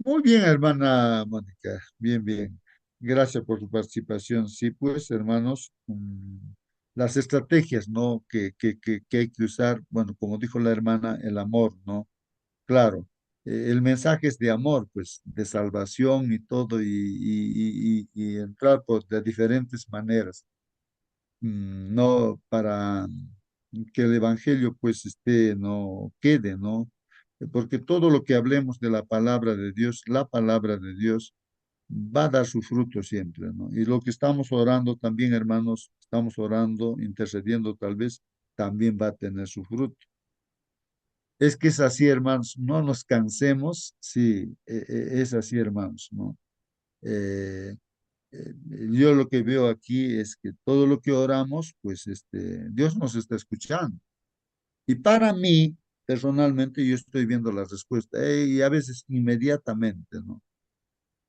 Muy bien, hermana Mónica, bien, bien. Gracias por su participación. Sí, pues, hermanos, las estrategias, ¿no? Que hay que usar, bueno, como dijo la hermana, el amor, ¿no? Claro, el mensaje es de amor, pues, de salvación y todo, y entrar de diferentes maneras, no para que el evangelio, pues, no quede, ¿no? Porque todo lo que hablemos de la palabra de Dios va a dar su fruto siempre, ¿no? Y lo que estamos orando también, hermanos, estamos orando, intercediendo tal vez, también va a tener su fruto. Es que es así, hermanos, no nos cansemos, sí, es así, hermanos, ¿no? Eh, eh, yo lo que veo aquí es que todo lo que oramos, pues Dios nos está escuchando. Y para mí, personalmente, yo estoy viendo la respuesta, y a veces inmediatamente, ¿no?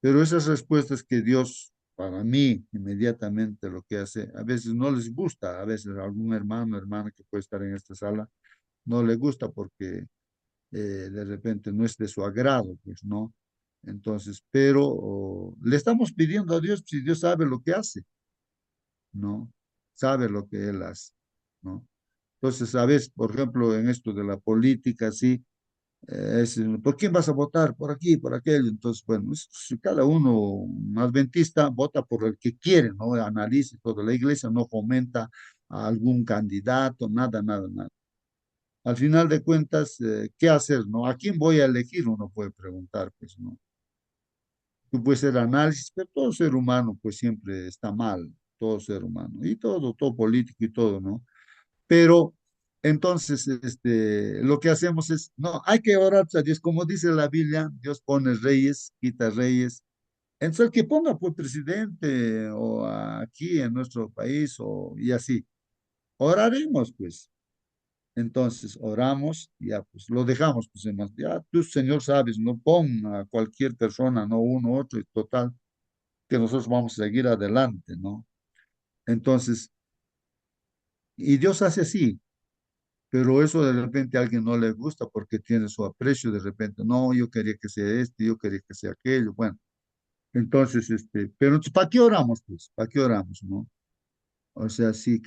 Pero esas respuestas que Dios, para mí, inmediatamente lo que hace, a veces no les gusta, a veces a algún hermano, hermana que puede estar en esta sala, no le gusta porque de repente no es de su agrado, pues, ¿no? Entonces, pero le estamos pidiendo a Dios si Dios sabe lo que hace, ¿no? Sabe lo que Él hace, ¿no? Entonces, a veces, por ejemplo, en esto de la política, sí, ¿por quién vas a votar? Por aquí, por aquello. Entonces, bueno, si cada uno, un adventista, vota por el que quiere, ¿no? Analice todo. La iglesia no fomenta a algún candidato, nada, nada, nada. Al final de cuentas, ¿qué hacer, no? ¿A quién voy a elegir? Uno puede preguntar, pues, ¿no? Tú puedes hacer análisis, pero todo ser humano, pues, siempre está mal, todo ser humano, y todo político y todo, ¿no? Pero entonces, lo que hacemos es, no, hay que orar a Dios, como dice la Biblia, Dios pone reyes, quita reyes. Entonces, el que ponga por presidente o aquí en nuestro país y así, oraremos, pues. Entonces, oramos, y ya, pues, lo dejamos, pues, hermano. Ya tú, Señor, sabes, no pon a cualquier persona, no uno, otro, y total, que nosotros vamos a seguir adelante, ¿no? Entonces, y Dios hace así. pero eso de repente a alguien no le gusta porque tiene su aprecio, de repente, no, yo quería que sea este, yo quería que sea aquello, bueno, entonces, pero entonces, ¿para qué oramos, pues? ¿Para qué oramos, no? O sea, si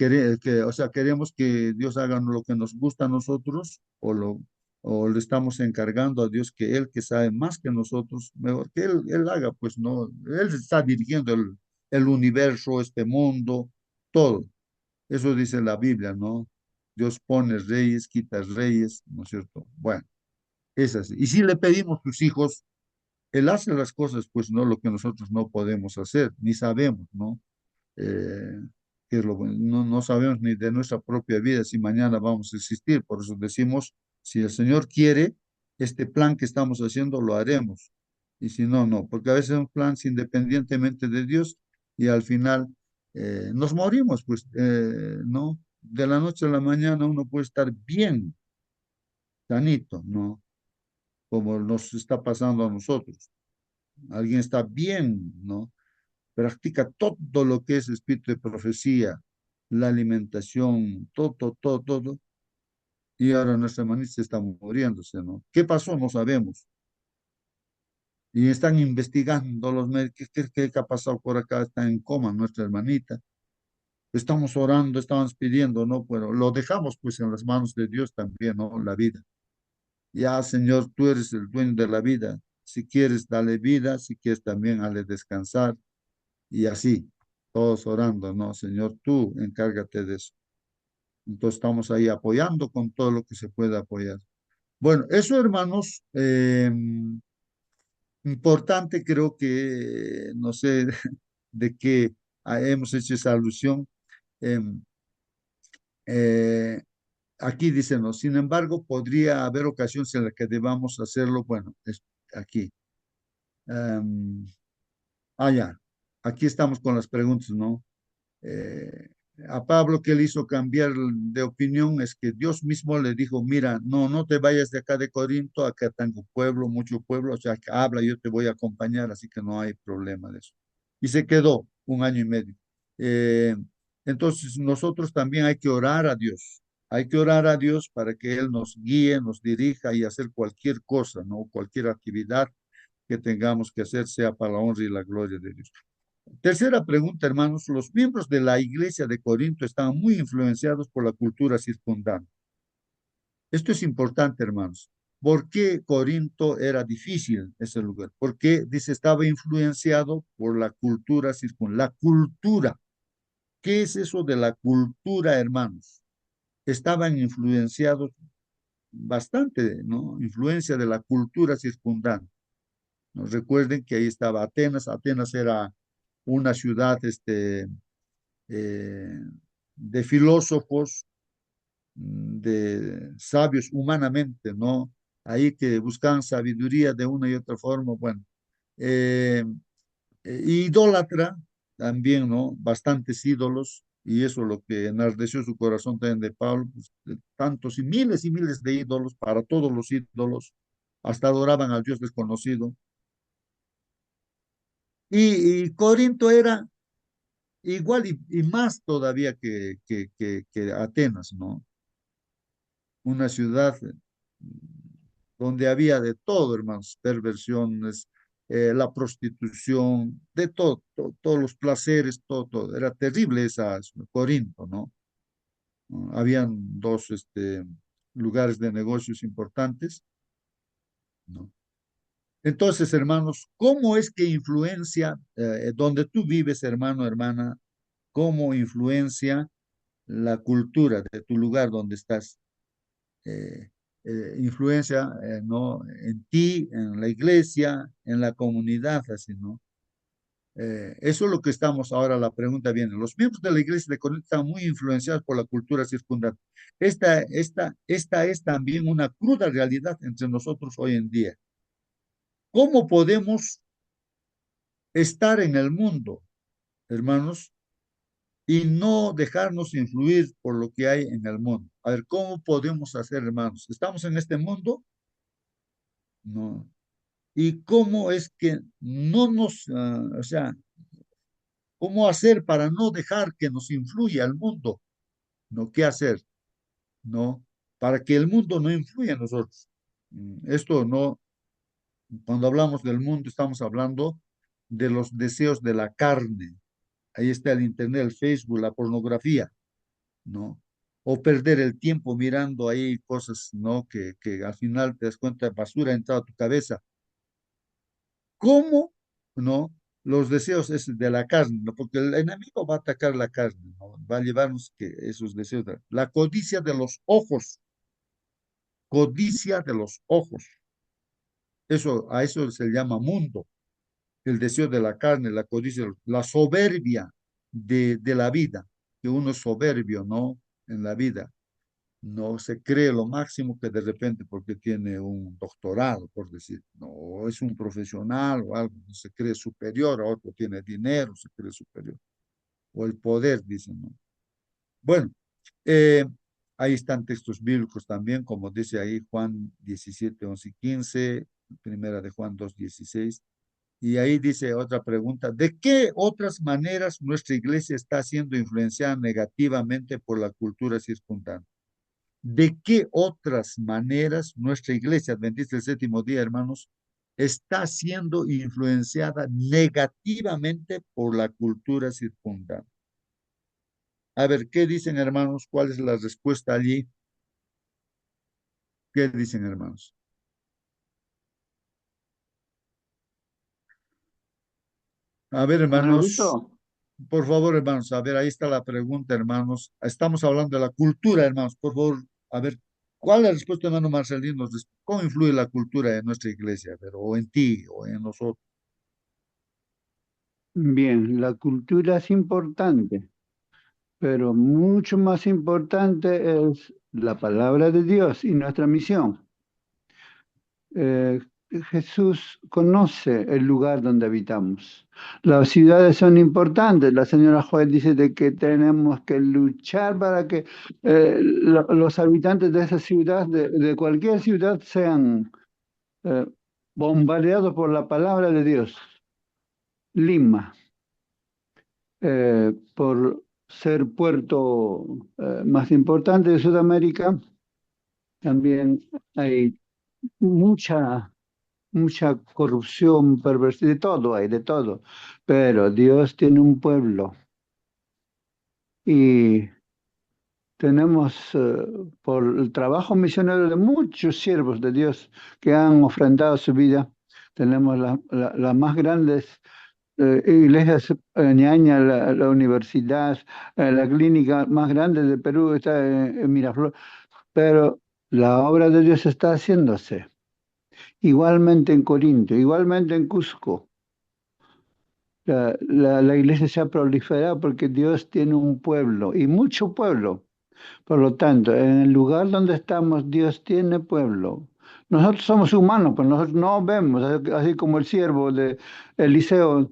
o sea, queremos que Dios haga lo que nos gusta a nosotros o le estamos encargando a Dios que Él que sabe más que nosotros, mejor que Él haga, pues no, Él está dirigiendo el universo, este mundo, todo. Eso dice la Biblia, ¿no? Dios pone reyes, quita reyes, ¿no es cierto? Bueno, es así. Y si le pedimos a sus hijos, Él hace las cosas, pues no lo que nosotros no podemos hacer, ni sabemos, ¿no? eh, qué es lo bueno. No, no sabemos ni de nuestra propia vida si mañana vamos a existir. Por eso decimos, si el Señor quiere, este plan que estamos haciendo lo haremos. Y si no, no, porque a veces un plan independientemente de Dios y al final nos morimos, pues, ¿no? De la noche a la mañana uno puede estar bien, sanito, ¿no? Como nos está pasando a nosotros. Alguien está bien, ¿no? Practica todo lo que es espíritu de profecía, la alimentación, todo, y ahora nuestra hermanita está muriéndose, ¿no? ¿Qué pasó? No sabemos. Y están investigando los médicos, ¿qué ha pasado por acá? Está en coma nuestra hermanita. Estamos orando, estamos pidiendo, ¿no? Pero lo dejamos pues en las manos de Dios también, ¿no? La vida. Ya, Señor, tú eres el dueño de la vida. Si quieres, dale vida, si quieres también, dale descansar. Y así, todos orando, ¿no? Señor, tú encárgate de eso. Entonces estamos ahí apoyando con todo lo que se puede apoyar. Bueno, eso, hermanos, importante, creo que, no sé de qué hemos hecho esa alusión. em, eh, Aquí dice, no, sin embargo, podría haber ocasiones en las que debamos hacerlo. Bueno, es aquí. Em, ya, aquí estamos con las preguntas, ¿no? eh, a Pablo que le hizo cambiar de opinión es que Dios mismo le dijo, mira, no, no te vayas de acá de Corinto, acá tengo pueblo, mucho pueblo, o sea, que habla, yo te voy a acompañar, así que no hay problema de eso. Y se quedó 1 año y medio. Eh, entonces, nosotros también hay que orar a Dios. Hay que orar a Dios para que Él nos guíe, nos dirija y hacer cualquier cosa, ¿no? Cualquier actividad que tengamos que hacer sea para la honra y la gloria de Dios. Tercera pregunta, hermanos. Los miembros de la iglesia de Corinto estaban muy influenciados por la cultura circundante. Esto es importante, hermanos. ¿Por qué Corinto era difícil ese lugar? Porque, dice, estaba influenciado por la cultura circundante. La cultura. ¿Qué es eso de la cultura, hermanos? Estaban influenciados bastante, ¿no? Influencia de la cultura circundante. ¿No? Recuerden que ahí estaba Atenas. Atenas era una ciudad, eh, de filósofos, de sabios humanamente, ¿no? Ahí que buscaban sabiduría de una y otra forma, bueno. Eh, Idólatra también, ¿no? Bastantes ídolos, y eso es lo que enardeció su corazón también de Pablo, pues, de tantos y miles de ídolos, para todos los ídolos, hasta adoraban al Dios desconocido. Y Corinto era igual y más todavía que Atenas, ¿no? Una ciudad donde había de todo, hermanos, perversiones, la prostitución, de todos los placeres, todo. Era terrible Corinto, ¿no? Habían dos lugares de negocios importantes, ¿no? Entonces, hermanos, ¿cómo es que influencia, donde tú vives, hermano, hermana, cómo influencia la cultura de tu lugar donde estás? eh, Influencia, ¿no? En ti, en la iglesia, en la comunidad, así, ¿no? Eso es lo que estamos ahora, la pregunta viene. Los miembros de la iglesia de Corinto están muy influenciados por la cultura circundante. Esta es también una cruda realidad entre nosotros hoy en día. ¿Cómo podemos estar en el mundo, hermanos, y no dejarnos influir por lo que hay en el mundo? A ver, ¿cómo podemos hacer, hermanos? ¿Estamos en este mundo? No. ¿Y cómo es que no nos, o sea, cómo hacer para no dejar que nos influya el mundo? ¿No? ¿Qué hacer? ¿No? para que el mundo no influya en nosotros. Esto no, cuando hablamos del mundo, estamos hablando de los deseos de la carne. Ahí está el internet, el Facebook, la pornografía, ¿no? O perder el tiempo mirando ahí cosas, ¿no? Que al final te das cuenta, basura ha entrado a tu cabeza. ¿Cómo? ¿No? Los deseos es de la carne, ¿no? Porque el enemigo va a atacar la carne, ¿no? Va a llevarnos que esos deseos. La codicia de los ojos. Eso, a eso se llama mundo. El deseo de la carne, la codicia, la soberbia de la vida, que uno es soberbio, ¿no? En la vida. No se cree lo máximo que de repente porque tiene un doctorado, por decir, no es un profesional o algo, no se cree superior a otro, tiene dinero, se cree superior, o el poder, dicen, ¿no? Bueno, eh, ahí están textos bíblicos también, como dice ahí Juan 17 11 y 15, primera de Juan 2 16. Y ahí dice otra pregunta, ¿de qué otras maneras nuestra iglesia está siendo influenciada negativamente por la cultura circundante? ¿De qué otras maneras nuestra iglesia adventista del séptimo día, hermanos, está siendo influenciada negativamente por la cultura circundante? A ver, ¿qué dicen, hermanos? ¿Cuál es la respuesta allí? ¿Qué dicen, hermanos? A ver, ¿Me hermanos, repito? por favor, hermanos, a ver, ahí está la pregunta, hermanos. Estamos hablando de la cultura, hermanos. Por favor, a ver, ¿cuál es la respuesta, hermano Marcelino? ¿Cómo influye la cultura en nuestra iglesia? Pero, o en ti, o en nosotros. Bien, la cultura es importante, pero mucho más importante es la palabra de Dios y nuestra misión. Eh, Jesús conoce el lugar donde habitamos. Las ciudades son importantes. La señora Joel dice de que tenemos que luchar para que los habitantes de esa ciudad, de cualquier ciudad, sean eh, bombardeados por la palabra de Dios. Lima, por ser puerto más importante de Sudamérica, también hay mucha corrupción, perversidad, de todo hay, de todo. Pero Dios tiene un pueblo y tenemos, por el trabajo misionero de muchos siervos de Dios que han ofrendado su vida, tenemos las más grandes iglesias, Ñaña, la universidad, la clínica más grande de Perú está en Miraflores, pero la obra de Dios está haciéndose. Igualmente en Corinto, igualmente en Cusco. La iglesia se ha proliferado porque Dios tiene un pueblo y mucho pueblo. Por lo tanto, en el lugar donde estamos, Dios tiene pueblo. Nosotros somos humanos, pues nosotros no vemos, así como el siervo de Eliseo.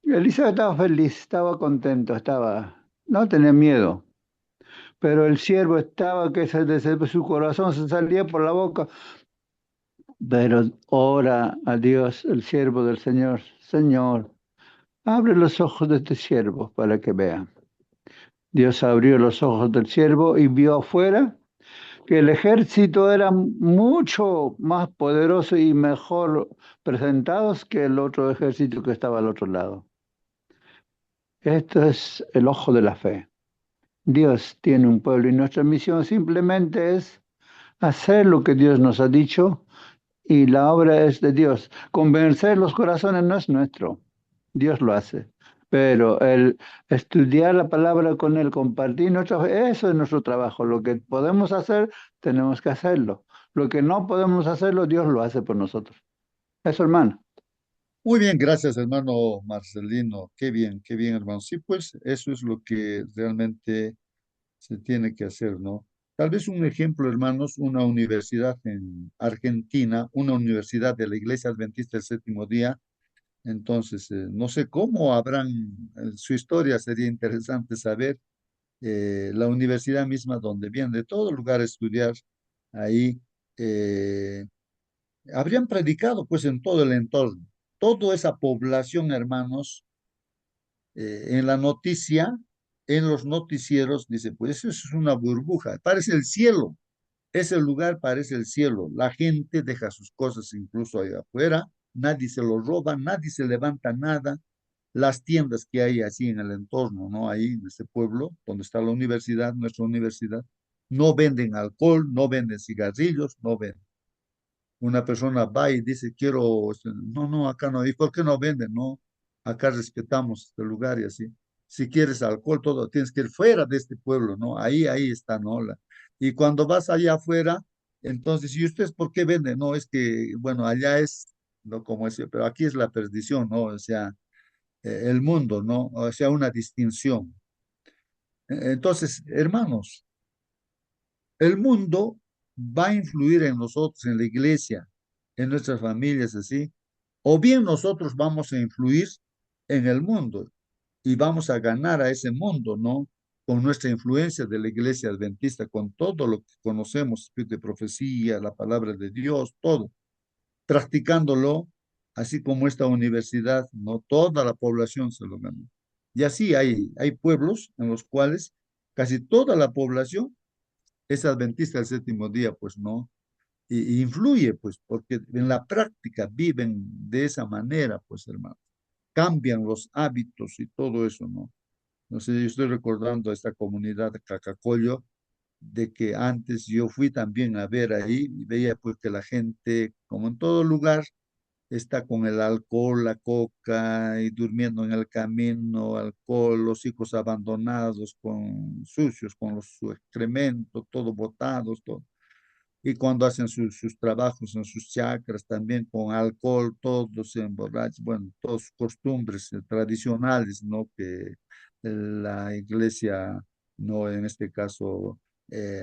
Eliseo estaba feliz, estaba contento, no tenía miedo. Pero el siervo estaba que su corazón se salía por la boca. Pero ora a Dios, el siervo del Señor, Señor, abre los ojos de este siervo para que vea. Dios abrió los ojos del siervo y vio afuera que el ejército era mucho más poderoso y mejor presentados que el otro ejército que estaba al otro lado. Esto es el ojo de la fe. Dios tiene un pueblo y nuestra misión simplemente es hacer lo que Dios nos ha dicho y la obra es de Dios. Convencer los corazones no es nuestro, Dios lo hace. Pero el estudiar la palabra con Él, compartir nuestra fe, eso es nuestro trabajo. Lo que podemos hacer, tenemos que hacerlo. Lo que no podemos hacerlo, Dios lo hace por nosotros. Eso, hermano. Muy bien, gracias, hermano Marcelino. Qué bien, hermano. Sí, pues eso es lo que realmente se tiene que hacer, ¿no? Tal vez un ejemplo, hermanos, una universidad en Argentina, una universidad de la Iglesia Adventista del Séptimo Día. Entonces, no sé cómo habrán, su historia sería interesante saber. La universidad misma donde vienen de todo lugar a estudiar, ahí eh, habrían predicado pues en todo el entorno. Toda esa población, hermanos, en la noticia, en los noticieros, dice, pues eso es una burbuja, parece el cielo. Ese lugar parece el cielo. La gente deja sus cosas incluso ahí afuera, nadie se lo roba, nadie se levanta nada. Las tiendas que hay así en el entorno, ¿no? Ahí en este pueblo, donde está la universidad, nuestra universidad, no venden alcohol, no venden cigarrillos, no venden. Una persona va y dice, quiero, no, no, acá no, ¿y por qué no venden? No, acá respetamos este lugar y así. Si quieres alcohol, todo, tienes que ir fuera de este pueblo, ¿no? Ahí está, ¿no? Y cuando vas allá afuera, entonces, ¿y ustedes por qué venden? No, es que, bueno, allá es, no como es, pero aquí es la perdición, ¿no? O sea, el mundo, ¿no? O sea, una distinción. Entonces, hermanos, el mundo va a influir en nosotros, en la iglesia, en nuestras familias, así, o bien nosotros vamos a influir en el mundo y vamos a ganar a ese mundo, ¿no? Con nuestra influencia de la iglesia adventista, con todo lo que conocemos, espíritu de profecía, la palabra de Dios, todo, practicándolo, así como esta universidad, no toda la población se lo ganó. Y así hay pueblos en los cuales casi toda la población es adventista del séptimo día, pues no, y influye, pues, porque en la práctica viven de esa manera, pues, hermano, cambian los hábitos y todo eso, ¿no? No sé, yo estoy recordando a esta comunidad de Cacacollo, de que antes yo fui también a ver ahí y veía pues que la gente, como en todo lugar, está con el alcohol, la coca y durmiendo en el camino, alcohol, los hijos abandonados, con sucios, con su excremento, todo botados, todo. Y cuando hacen sus trabajos en sus chacras, también con alcohol, todos se emborrachan, bueno, todas costumbres tradicionales, ¿no? Que la iglesia, no en este caso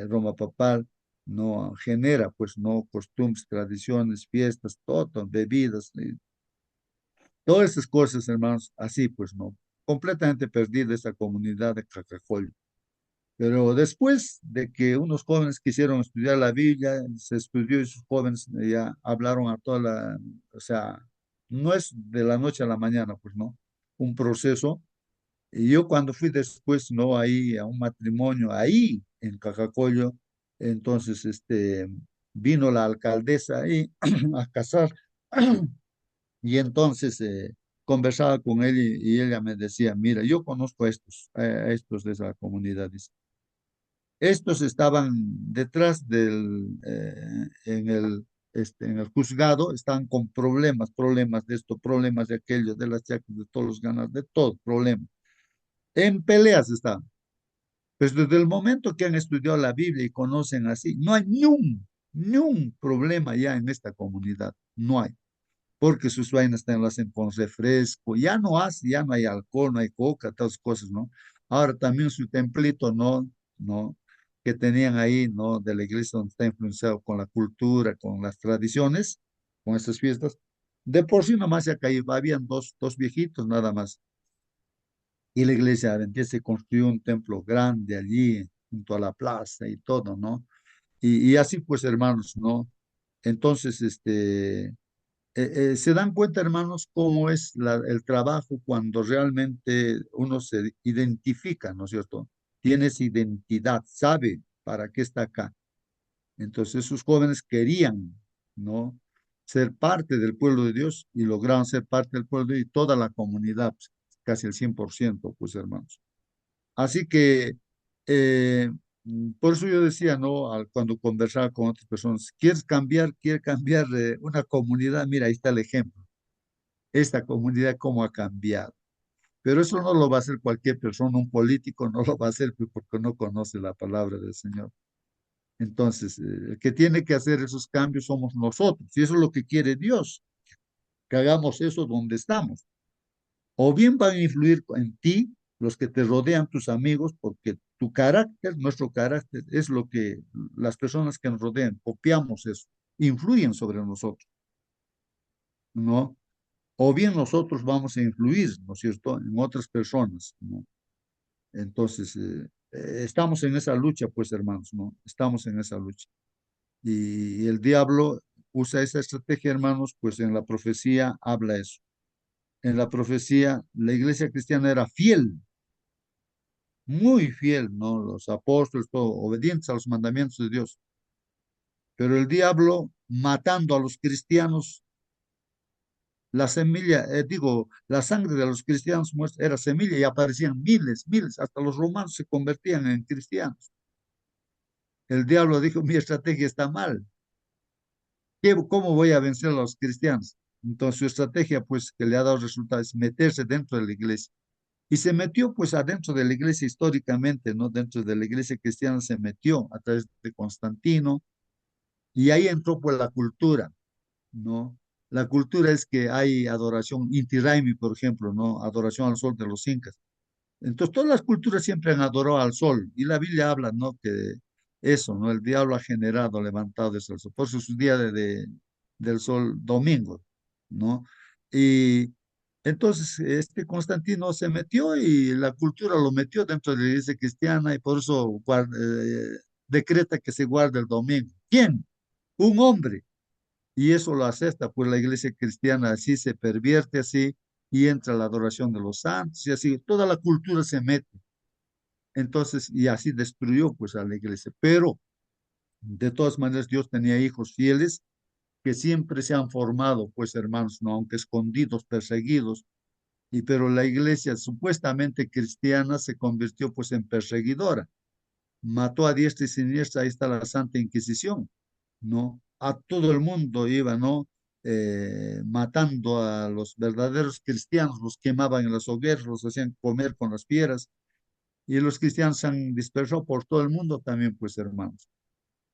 Roma Papal, no genera, pues, no costumbres, tradiciones, fiestas, todo, bebidas, todas esas cosas, hermanos, así, pues, no. Completamente perdida esa comunidad de Cacacoyo. Pero después de que unos jóvenes quisieron estudiar la Biblia, se estudió y sus jóvenes ya hablaron a toda la, o sea, no es de la noche a la mañana, pues no, un proceso. Y yo cuando fui después, no, ahí a un matrimonio, ahí en Cacacoyo, entonces, vino la alcaldesa ahí a casar y entonces conversaba con él y ella me decía, mira, yo conozco a estos de esa comunidad, dice. Estos estaban detrás en el juzgado, estaban con problemas de esto, problemas de aquello, de las chacras, de todos los ganas, de todo, problemas. En peleas estaban. Pues desde el momento que han estudiado la Biblia y conocen así, no hay ni un problema ya en esta comunidad, no hay porque sus vainas también lo hacen con refresco, ya no hay alcohol, no hay coca, todas cosas, ¿no? Ahora también su templito, ¿no? Que tenían ahí, ¿no? De la iglesia donde está influenciado con la cultura, con las tradiciones, con estas fiestas. De por sí nomás se caído, habían dos viejitos nada más. Y la iglesia adventista se construyó un templo grande allí, junto a la plaza y todo, ¿no? Y así pues, hermanos, ¿no? Entonces, se dan cuenta, hermanos, cómo es el trabajo cuando realmente uno se identifica, ¿no es cierto? Tiene esa identidad, sabe para qué está acá. Entonces, esos jóvenes querían, ¿no? Ser parte del pueblo de Dios y lograron ser parte del pueblo de Dios y toda la comunidad, pues, casi el 100%, pues, hermanos. Así que, eh, por eso yo decía, ¿no? Cuando conversaba con otras personas, ¿quieres cambiar una comunidad? Mira, ahí está el ejemplo. Esta comunidad cómo ha cambiado. Pero eso no lo va a hacer cualquier persona, un político no lo va a hacer pues, porque no conoce la palabra del Señor. Entonces, el que tiene que hacer esos cambios somos nosotros. Y eso es lo que quiere Dios, que hagamos eso donde estamos. O bien van a influir en ti los que te rodean, tus amigos, porque tu carácter, nuestro carácter, es lo que las personas que nos rodean, copiamos eso, influyen sobre nosotros, ¿no? O bien nosotros vamos a influir, ¿no es cierto?, en otras personas, ¿no? Entonces, estamos en esa lucha, pues, hermanos, ¿no? Estamos en esa lucha. Y el diablo usa esa estrategia, hermanos, pues en la profecía habla eso. En la profecía, la iglesia cristiana era fiel, muy fiel, ¿no? Los apóstoles, todo, obedientes a los mandamientos de Dios. pero el diablo matando a los cristianos, la semilla, la sangre de los cristianos muertos era semilla y aparecían miles, miles, hasta los romanos se convertían en cristianos. El diablo dijo, mi estrategia está mal. ¿Cómo voy a vencer a los cristianos? Entonces su estrategia, pues, que le ha dado resultados es meterse dentro de la iglesia. Y se metió, pues, adentro de la iglesia históricamente, ¿no? Dentro de la iglesia cristiana se metió a través de Constantino y ahí entró, pues, la cultura, ¿no? La cultura es que hay adoración, Inti Raymi, por ejemplo, ¿no? Adoración al sol de los incas. Entonces, todas las culturas siempre han adorado al sol, y la Biblia habla, ¿no? Que eso, ¿no? El diablo ha generado, levantado desde el sol. Por eso es un día del sol domingo, ¿no? Y entonces, este Constantino se metió y la cultura lo metió dentro de la iglesia cristiana y por eso decreta que se guarde el domingo. ¿Quién? Un hombre. Y eso lo acepta, pues la iglesia cristiana así se pervierte así y entra la adoración de los santos y así, toda la cultura se mete. Entonces, y así destruyó pues a la iglesia. Pero de todas maneras Dios tenía hijos fieles que siempre se han formado, pues hermanos, no, aunque escondidos, perseguidos, y pero la iglesia supuestamente cristiana se convirtió pues en perseguidora, mató a diestra y siniestra, ahí está la Santa Inquisición, ¿no? A todo el mundo iba, ¿no? Matando a los verdaderos cristianos, los quemaban en las hogueras, los hacían comer con las fieras, y los cristianos se han dispersado por todo el mundo también, pues hermanos.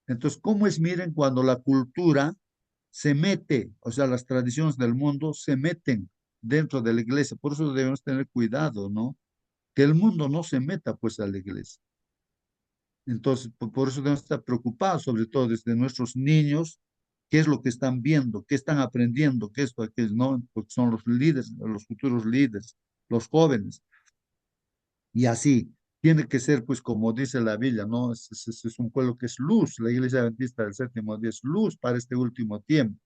Entonces, ¿cómo es? Miren, cuando la cultura se mete, o sea, las tradiciones del mundo se meten dentro de la iglesia, por eso debemos tener cuidado, ¿no? Que el mundo no se meta pues a la iglesia. Entonces, por eso debemos estar preocupados, sobre todo desde nuestros niños, qué es lo que están viendo, qué están aprendiendo, qué esto, aquello, ¿no? Porque son los líderes, los futuros líderes, los jóvenes. Y así, tiene que ser, pues, como dice la Biblia, ¿no? Es un pueblo que es luz, la iglesia adventista del séptimo día es luz para este último tiempo.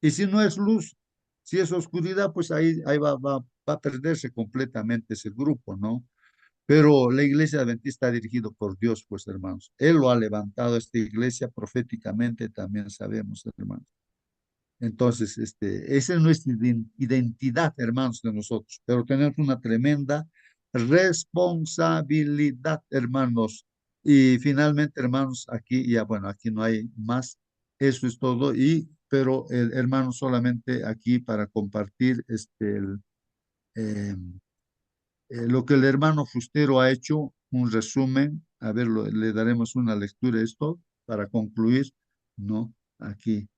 Y si no es luz, si es oscuridad, pues ahí va a perderse completamente ese grupo, ¿no? Pero la iglesia adventista dirigido por Dios, pues hermanos. Él lo ha levantado esta iglesia proféticamente, también sabemos, hermanos. Entonces, esa es nuestra identidad, hermanos, de nosotros. Pero tenemos una tremenda responsabilidad, hermanos. Y finalmente, hermanos, aquí ya, bueno, aquí no hay más. Eso es todo. Pero, hermano, solamente aquí para compartir eh, lo que el hermano Fustero ha hecho, un resumen, a ver, le daremos una lectura a esto para concluir, ¿no? Aquí.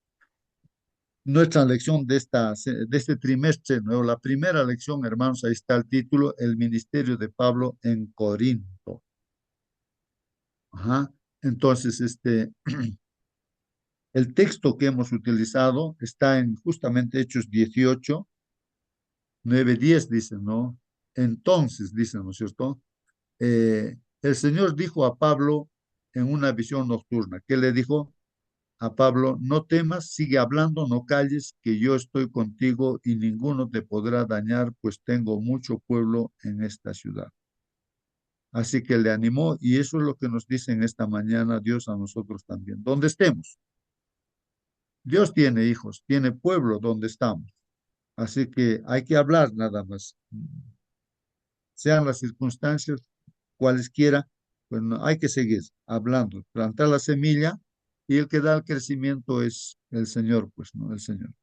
Nuestra lección de este trimestre, ¿no? La primera lección, hermanos, ahí está el título, El ministerio de Pablo en Corinto. Ajá. Entonces, el texto que hemos utilizado está en justamente Hechos 18, 9, 10, dicen, ¿no? Entonces, dicen, ¿no es cierto? El Señor dijo a Pablo en una visión nocturna, que le dijo a Pablo, no temas, sigue hablando, no calles, que yo estoy contigo y ninguno te podrá dañar, pues tengo mucho pueblo en esta ciudad. Así que le animó y eso es lo que nos dice en esta mañana Dios a nosotros también. Donde estemos, Dios tiene hijos, tiene pueblo donde estamos. Así que hay que hablar nada más. Sean las circunstancias cualesquiera, pues no, hay que seguir hablando, plantar la semilla y el que da el crecimiento es el Señor, pues, ¿no? El Señor.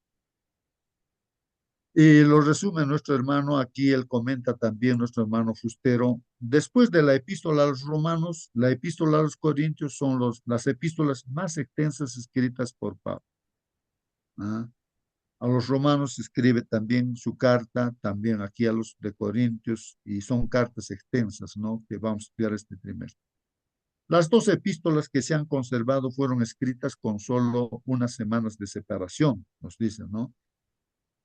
Y lo resume nuestro hermano, aquí él comenta también nuestro hermano Fustero. Después de la epístola a los romanos, la epístola a los corintios son las epístolas más extensas escritas por Pablo. ¿Ah? A los romanos escribe también su carta, también aquí a los de Corintios, y son cartas extensas, ¿no? Que vamos a estudiar este trimestre. Las dos epístolas que se han conservado fueron escritas con solo unas semanas de separación, nos dicen, ¿no?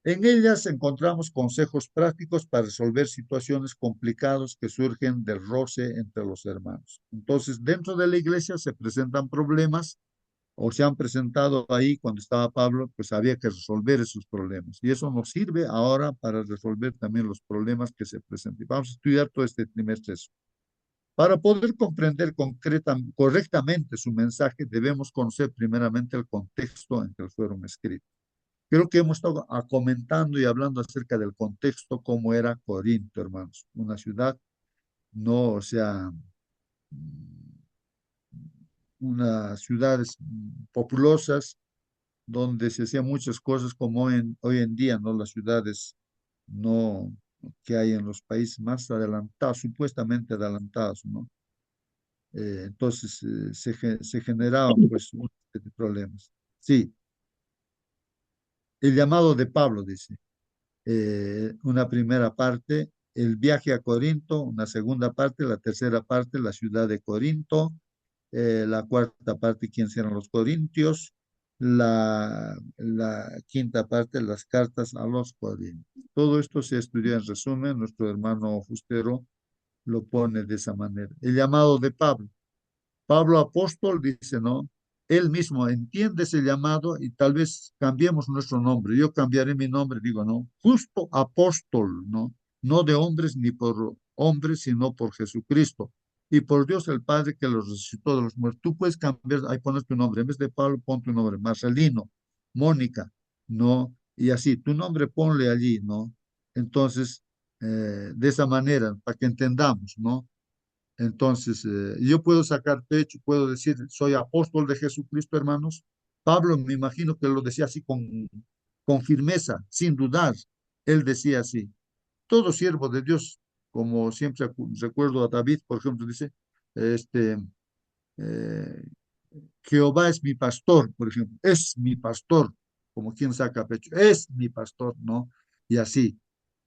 En ellas encontramos consejos prácticos para resolver situaciones complicadas que surgen del roce entre los hermanos. Entonces, dentro de la iglesia se presentan problemas o se han presentado ahí cuando estaba Pablo, pues había que resolver esos problemas. Y eso nos sirve ahora para resolver también los problemas que se presentan. Vamos a estudiar todo este trimestre eso. Para poder comprender correctamente su mensaje, debemos conocer primeramente el contexto en que fueron escritos. Creo que hemos estado comentando y hablando acerca del contexto, cómo era Corinto, hermanos. Una ciudad, no, o sea, unas ciudades populosas donde se hacían muchas cosas como hoy en día, ¿no? Las ciudades no que hay en los países más adelantados, supuestamente adelantados, ¿no? Entonces se generaban pues un de problemas. Sí, el llamado de Pablo, dice, una primera parte, el viaje a Corinto, una segunda parte, la tercera parte, la ciudad de Corinto, la cuarta parte, quiénes eran los corintios, la quinta parte, las cartas a los corintios. Todo esto se estudió en resumen, nuestro hermano Fustero lo pone de esa manera. El llamado de Pablo. Pablo apóstol dice, ¿no? Él mismo entiende ese llamado y tal vez cambiemos nuestro nombre. Yo cambiaré mi nombre, digo, ¿no? Justo apóstol, ¿no? No de hombres ni por hombres, sino por Jesucristo. Y por Dios el Padre que los resucitó de los muertos. Tú puedes cambiar, ahí pones tu nombre. En vez de Pablo, pon tu nombre. Marcelino, Mónica, ¿no? Y así, tu nombre ponle allí, ¿no? Entonces, de esa manera, para que entendamos, ¿no? Entonces, yo puedo sacar pecho, puedo decir, soy apóstol de Jesucristo, hermanos. Pablo, me imagino que lo decía así con firmeza, sin dudar. Él decía así, todo siervo de Dios, como siempre recuerdo a David, por ejemplo, dice, este, eh, Jehová es mi pastor, por ejemplo, es mi pastor, como quien saca pecho, es mi pastor, ¿no? Y así,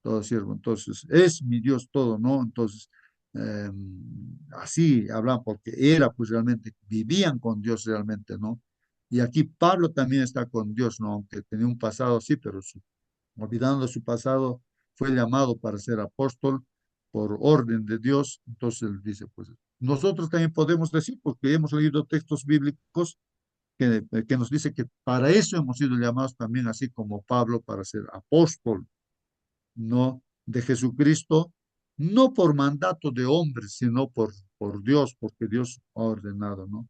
todo siervo, entonces, es mi Dios todo, ¿no? Entonces, eh, así hablan, porque era, pues realmente, vivían con Dios realmente, ¿no? Y aquí Pablo también está con Dios, ¿no? Aunque tenía un pasado así, pero olvidando su pasado, fue llamado para ser apóstol por orden de Dios. Entonces él dice, pues nosotros también podemos decir, porque hemos leído textos bíblicos que nos dice que para eso hemos sido llamados también, así como Pablo, para ser apóstol, ¿no? De Jesucristo, no por mandato de hombres, sino por Dios, porque Dios ha ordenado, ¿no?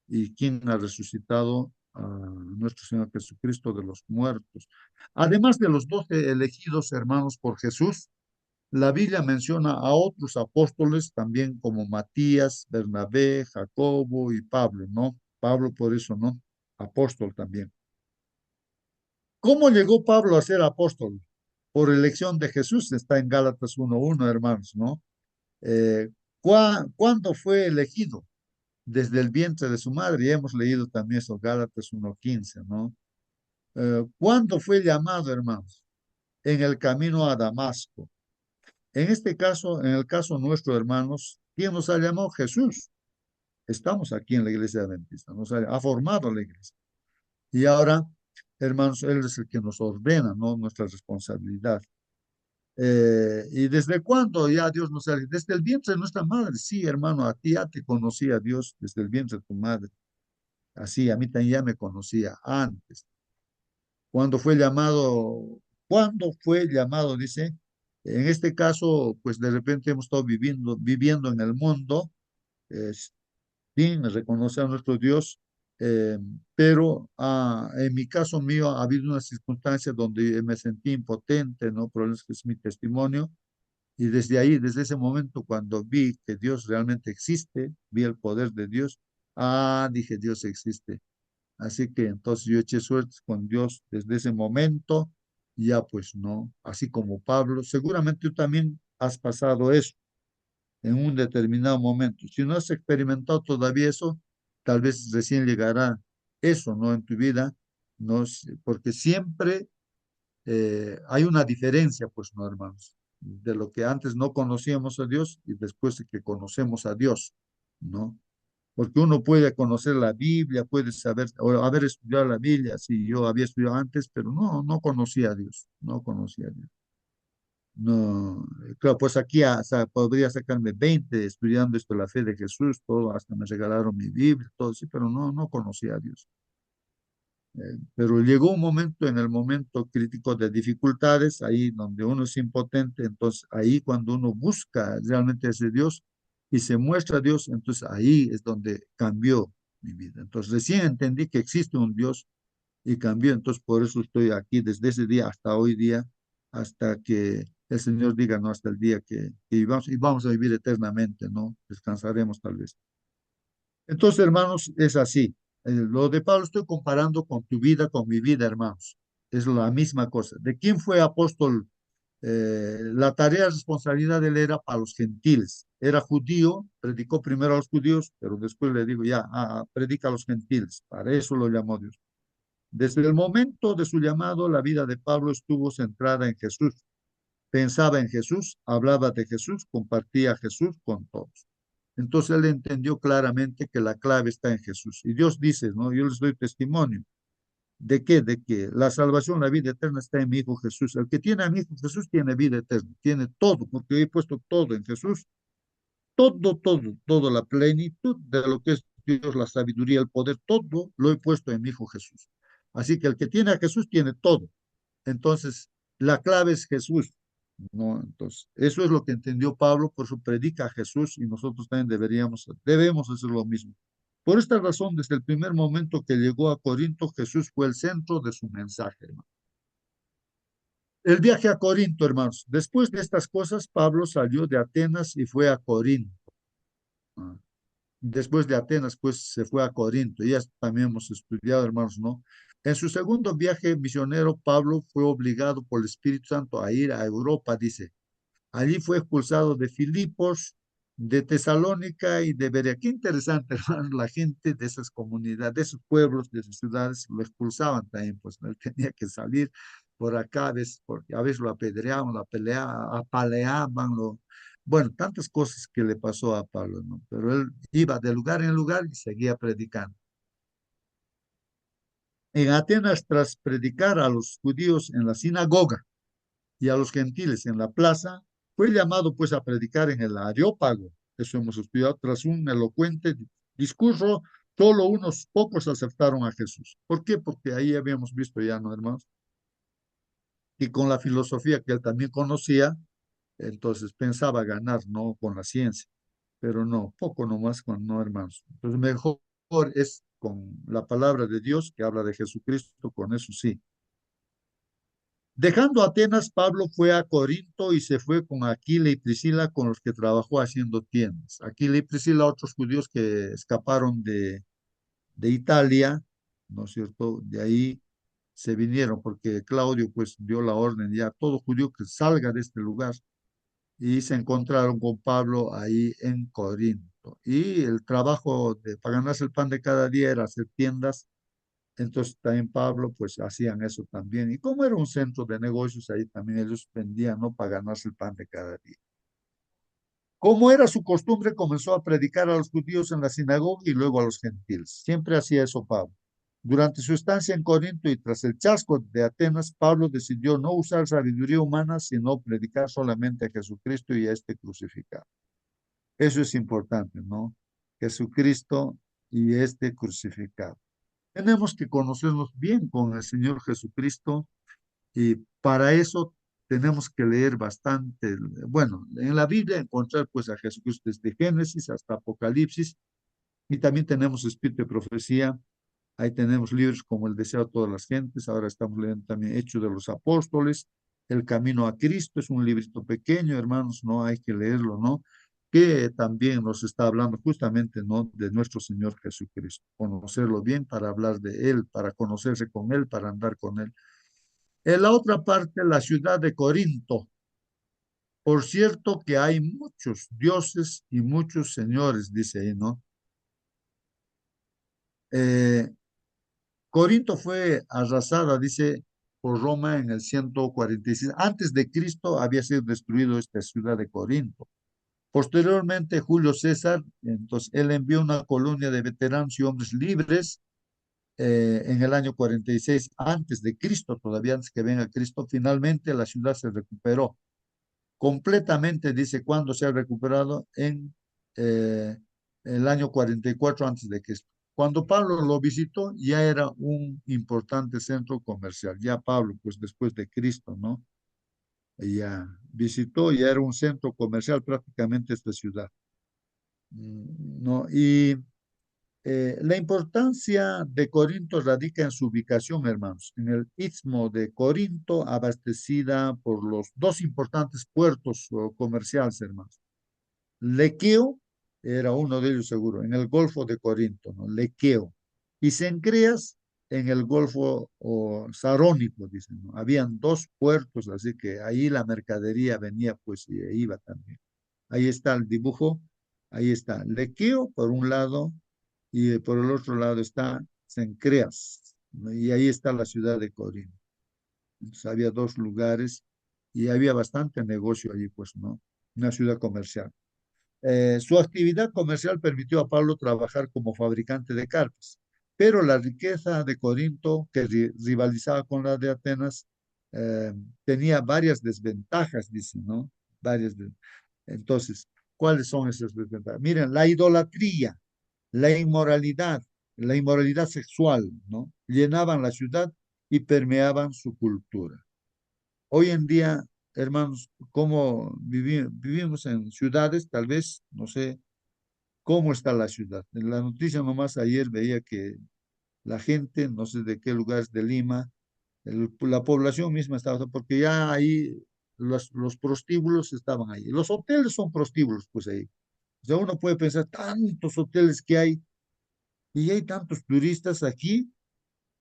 Y quien ha resucitado a nuestro Señor Jesucristo de los muertos. Además de los 12 elegidos hermanos por Jesús, la Biblia menciona a otros apóstoles también como Matías, Bernabé, Jacobo y Pablo, ¿no? Pablo por eso, ¿no? Apóstol también. ¿Cómo llegó Pablo a ser apóstol? Por elección de Jesús, está en Gálatas 1:1, hermanos, ¿no? Eh, ¿Cuándo fue elegido? Desde el vientre de su madre, y hemos leído también eso, Gálatas 1:15, ¿no? ¿Cuándo fue llamado, hermanos? En el camino a Damasco. En este caso, en el caso nuestro, hermanos, ¿quién nos ha llamado? Jesús. Estamos aquí en la iglesia adventista, nos ha formado la iglesia. Y ahora, hermanos, Él es el que nos ordena, ¿no? Nuestra responsabilidad. ¿Y desde cuándo ya Dios nos ha... Desde el vientre de nuestra madre, sí, hermano, a ti ya te conocía Dios desde el vientre de tu madre. Así, a mí también ya me conocía antes. Cuando fue llamado, ¿cuándo fue llamado? Dice, en este caso, pues de repente hemos estado viviendo en el mundo, eh, sí, reconocer a nuestro Dios, eh, pero en mi caso mío ha habido unas circunstancias donde me sentí impotente, ¿no? Por eso es mi testimonio. Y desde ahí, desde ese momento, cuando vi que Dios realmente existe, vi el poder de Dios, dije, Dios existe. Así que entonces yo eché suertes con Dios desde ese momento, y ya pues no, así como Pablo, seguramente tú también has pasado eso en un determinado momento. Si no has experimentado todavía eso, tal vez recién llegará eso, ¿no? En tu vida, ¿no? Porque siempre hay una diferencia, pues, ¿no, hermanos? De lo que antes no conocíamos a Dios y después de que conocemos a Dios, ¿no? Porque uno puede conocer la Biblia, puede saber o haber estudiado la Biblia, sí, yo había estudiado antes, pero no conocía a Dios, no conocía a Dios. No, claro, pues aquí podría sacarme 20 estudiando esto, la fe de Jesús, todo, hasta me regalaron mi Biblia, todo, sí, pero no conocía a Dios. Pero llegó un momento, en el momento crítico de dificultades, ahí donde uno es impotente, entonces ahí cuando uno busca realmente a ese Dios, y se muestra a Dios, entonces ahí es donde cambió mi vida. Entonces recién entendí que existe un Dios y cambió. Entonces por eso estoy aquí desde ese día hasta hoy día, hasta que el Señor diga, no, hasta el día que vivamos y vamos a vivir eternamente, ¿no? Descansaremos tal vez. Entonces, hermanos, es así. Lo de Pablo estoy comparando con tu vida, con mi vida, hermanos. Es la misma cosa. ¿De quién fue apóstol? La tarea, responsabilidad de él era para los gentiles. Era judío, predicó primero a los judíos, pero después le digo, ya, predica a los gentiles. Para eso lo llamó Dios. Desde el momento de su llamado, la vida de Pablo estuvo centrada en Jesús. Pensaba en Jesús, hablaba de Jesús, compartía a Jesús con todos. Entonces él entendió claramente que la clave está en Jesús. Y Dios dice, ¿no? Yo les doy testimonio. ¿De qué? De que la salvación, la vida eterna está en mi Hijo Jesús. El que tiene a mi Hijo Jesús tiene vida eterna, tiene todo, porque yo he puesto todo en Jesús. Todo, la plenitud de lo que es Dios, la sabiduría, el poder, todo lo he puesto en mi Hijo Jesús. Así que el que tiene a Jesús tiene todo. Entonces, la clave es Jesús, ¿no? Entonces, eso es lo que entendió Pablo, por eso predica a Jesús y nosotros también debemos hacer lo mismo. Por esta razón, desde el primer momento que llegó a Corinto, Jesús fue el centro de su mensaje, hermano. El viaje a Corinto, hermanos. Después de estas cosas, Pablo salió de Atenas y fue a Corinto. Ah, Después de Atenas, pues se fue a Corinto. Y ya también hemos estudiado, hermanos, ¿no? En su segundo viaje misionero, Pablo fue obligado por el Espíritu Santo a ir a Europa, dice. Allí fue expulsado de Filipos, de Tesalónica y de Berea. Qué interesante, hermano, la gente de esas comunidades, de esos pueblos, de esas ciudades, lo expulsaban también, pues él tenía que salir por acá, a veces lo apedreaban, lo apaleaban, bueno, tantas cosas que le pasó a Pablo, ¿no? Pero él iba de lugar en lugar y seguía predicando. En Atenas, tras predicar a los judíos en la sinagoga, y a los gentiles en la plaza, fue llamado pues a predicar en el Areópago. Eso hemos estudiado. Tras un elocuente discurso, solo unos pocos aceptaron a Jesús. ¿Por qué? Porque ahí habíamos visto ya, ¿no, hermanos? Y con la filosofía que él también conocía, entonces pensaba ganar, ¿no? Con la ciencia, pero no, poco nomás con, no, hermanos. Entonces mejor es con la palabra de Dios que habla de Jesucristo, con eso sí. Dejando Atenas, Pablo fue a Corinto y se fue con Aquila y Priscila, con los que trabajó haciendo tiendas. Aquila y Priscila, otros judíos que escaparon de Italia, ¿no es cierto? De ahí se vinieron, porque Claudio pues dio la orden ya a todo judío que salga de este lugar y se encontraron con Pablo ahí en Corinto. Y el trabajo para ganarse el pan de cada día era hacer tiendas, entonces también Pablo, pues hacían eso también. Y como era un centro de negocios, ahí también ellos vendían, ¿no? Para ganarse el pan de cada día. Como era su costumbre, comenzó a predicar a los judíos en la sinagoga y luego a los gentiles. Siempre hacía eso Pablo. Durante su estancia en Corinto y tras el chasco de Atenas, Pablo decidió no usar sabiduría humana, sino predicar solamente a Jesucristo y a este crucificado. Eso es importante, ¿no? Jesucristo y este crucificado. Tenemos que conocernos bien con el Señor Jesucristo y para eso tenemos que leer bastante. Bueno, en la Biblia encontrar pues a Jesucristo desde Génesis hasta Apocalipsis y también tenemos espíritu de profecía. Ahí tenemos libros como El deseo de todas las gentes. Ahora estamos leyendo también Hechos de los Apóstoles. El camino a Cristo es un librito pequeño, hermanos, no hay que leerlo, ¿no? Que también nos está hablando justamente, ¿no? De nuestro Señor Jesucristo. Conocerlo bien para hablar de Él, para conocerse con Él, para andar con Él. En la otra parte, la ciudad de Corinto. Por cierto que hay muchos dioses y muchos señores, dice ahí, ¿no? Eh, Corinto fue arrasada, dice, por Roma en el 146. Antes de Cristo había sido destruido esta ciudad de Corinto. Posteriormente, Julio César, entonces él envió una colonia de veteranos y hombres libres en el año 46 antes de Cristo, todavía antes que venga Cristo. Finalmente la ciudad se recuperó completamente, dice, cuando se ha recuperado en eh, el año 44 antes de Cristo. Cuando Pablo lo visitó, ya era un importante centro comercial. Ya Pablo, pues después de Cristo, ¿no? Ya visitó, ya era un centro comercial prácticamente esta ciudad. ¿no? Y la importancia de Corinto radica en su ubicación, hermanos, en el istmo de Corinto, abastecida por los dos importantes puertos comerciales, hermanos. Lequeo era uno de ellos seguro, en el Golfo de Corinto, ¿no? Lequeo. Y Cencreas en el Golfo Sarónico, dicen, ¿no? Habían dos puertos, así que ahí la mercadería venía, pues, y iba también. Ahí está el dibujo, ahí está Lequeo por un lado, y por el otro lado está Cencreas, ¿no? Y ahí está la ciudad de Corinto. Entonces había dos lugares y había bastante negocio allí, pues, ¿no? Una ciudad comercial. Su actividad comercial permitió a Pablo trabajar como fabricante de carpas, pero la riqueza de Corinto, que rivalizaba con la de Atenas, eh, tenía varias desventajas, dice, ¿no? Varias. Entonces, ¿cuáles son esas desventajas? Miren, la inmoralidad sexual, ¿no? Llenaban la ciudad y permeaban su cultura. Hoy en día, hermanos, ¿cómo vivimos en ciudades? Tal vez, no sé, ¿cómo está la ciudad? En la noticia nomás ayer veía que la gente, no sé de qué lugares de Lima, la población misma estaba, porque ya ahí los prostíbulos estaban ahí. Los hoteles son prostíbulos, pues ahí. O sea, uno puede pensar tantos hoteles que hay y hay tantos turistas aquí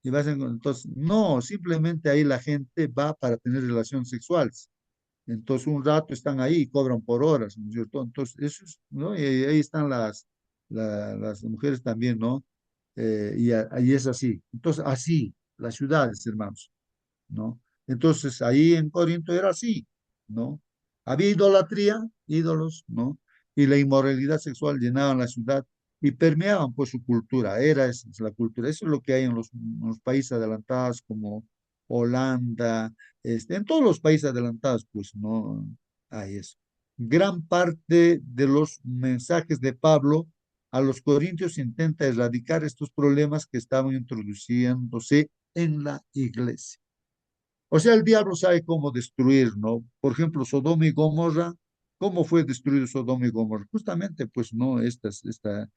y entonces, no, simplemente ahí la gente va para tener relaciones sexuales. Entonces, un rato están ahí y cobran por horas, ¿no es cierto? Entonces, eso es, ¿no? Y ahí están las mujeres también, ¿no? Y es así. Entonces, así, las ciudades, hermanos. ¿No? Entonces ahí en Corinto era así, ¿no? Había idolatría, ídolos, ¿no? Y la inmoralidad sexual llenaban la ciudad y permeaban pues su cultura, esa es la cultura, eso es lo que hay en los países adelantados como Holanda, en todos los países adelantados, pues no hay eso. Gran parte de los mensajes de Pablo a los corintios intenta erradicar estos problemas que estaban introduciéndose en la iglesia. O sea, el diablo sabe cómo destruir, ¿no? Por ejemplo, Sodoma y Gomorra, ¿cómo fue destruido Sodoma y Gomorra? Justamente, pues, no, la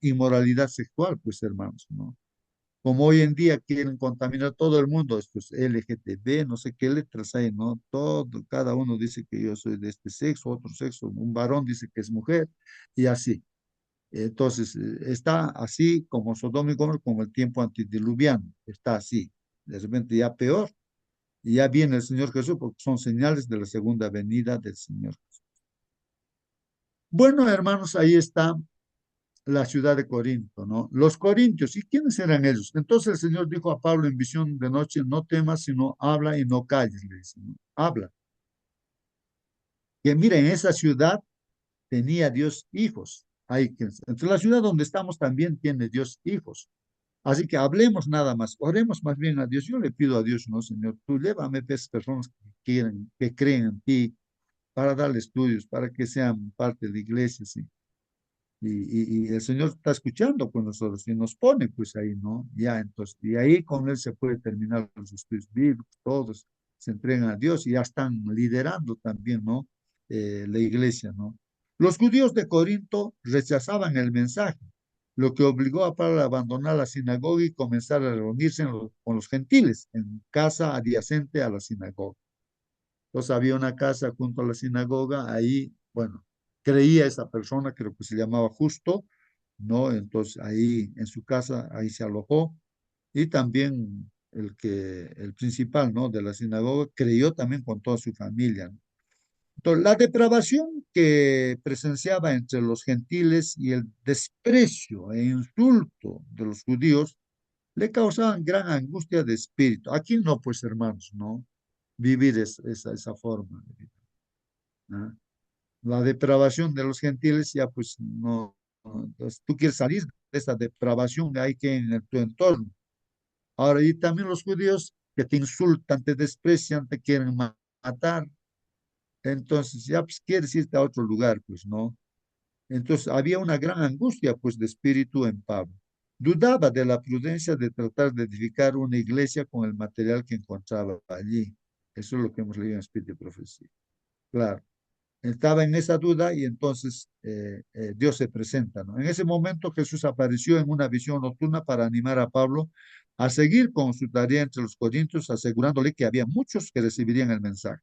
inmoralidad sexual, pues, hermanos, ¿no? Como hoy en día quieren contaminar todo el mundo, estos LGTB, no sé qué letras hay, ¿no? Todo, cada uno dice que yo soy de este sexo, otro sexo, un varón dice que es mujer, y así. Entonces, está así como Sodoma y Gomorra, como el tiempo antediluviano, está así. De repente ya peor, y ya viene el Señor Jesús, porque son señales de la segunda venida del Señor Jesús. Bueno, hermanos, ahí está la ciudad de Corinto, ¿no? Los corintios, ¿y quiénes eran ellos? Entonces el Señor dijo a Pablo en visión de noche, no temas, sino habla y no calles, le dice, ¿no? Habla. Que mira, en esa ciudad tenía Dios hijos. Entonces la ciudad donde estamos también tiene Dios hijos. Así que hablemos nada más, oremos más bien a Dios. Yo le pido a Dios, no, Señor, tú llévame a esas personas que quieren, que creen en ti, para darle estudios, para que sean parte de la iglesia, ¿sí? Y el Señor está escuchando con nosotros y nos pone pues ahí, ¿no? Ya, entonces, y ahí con Él se puede terminar los estudios bíblicos, todos se entregan a Dios y ya están liderando también, ¿no? La iglesia, ¿no? Los judíos de Corinto rechazaban el mensaje, lo que obligó a Pablo a abandonar la sinagoga y comenzar a reunirse con los gentiles en casa adyacente a la sinagoga. Entonces había una casa junto a la sinagoga, ahí, bueno, creía esa persona, creo que se llamaba Justo, ¿no? Entonces ahí en su casa, ahí se alojó y también el principal, ¿no? De la sinagoga creyó también con toda su familia, ¿no? Entonces, la depravación que presenciaba entre los gentiles y el desprecio e insulto de los judíos le causaban gran angustia de espíritu. Aquí no, pues hermanos, ¿no? Vivir esa forma de vida, ¿no? La depravación de los gentiles ya pues no, entonces tú quieres salir de esa depravación que hay que en tu entorno. Ahora, y también los judíos que te insultan, te desprecian, te quieren matar, entonces ya pues quieres irte a otro lugar, pues no. Entonces había una gran angustia pues de espíritu en Pablo. Dudaba de la prudencia de tratar de edificar una iglesia con el material que encontraba allí. Eso es lo que hemos leído en Espíritu y Profecía. Claro. Estaba en esa duda y entonces Dios se presenta, ¿no? En ese momento Jesús apareció en una visión nocturna para animar a Pablo a seguir con su tarea entre los corintios, asegurándole que había muchos que recibirían el mensaje.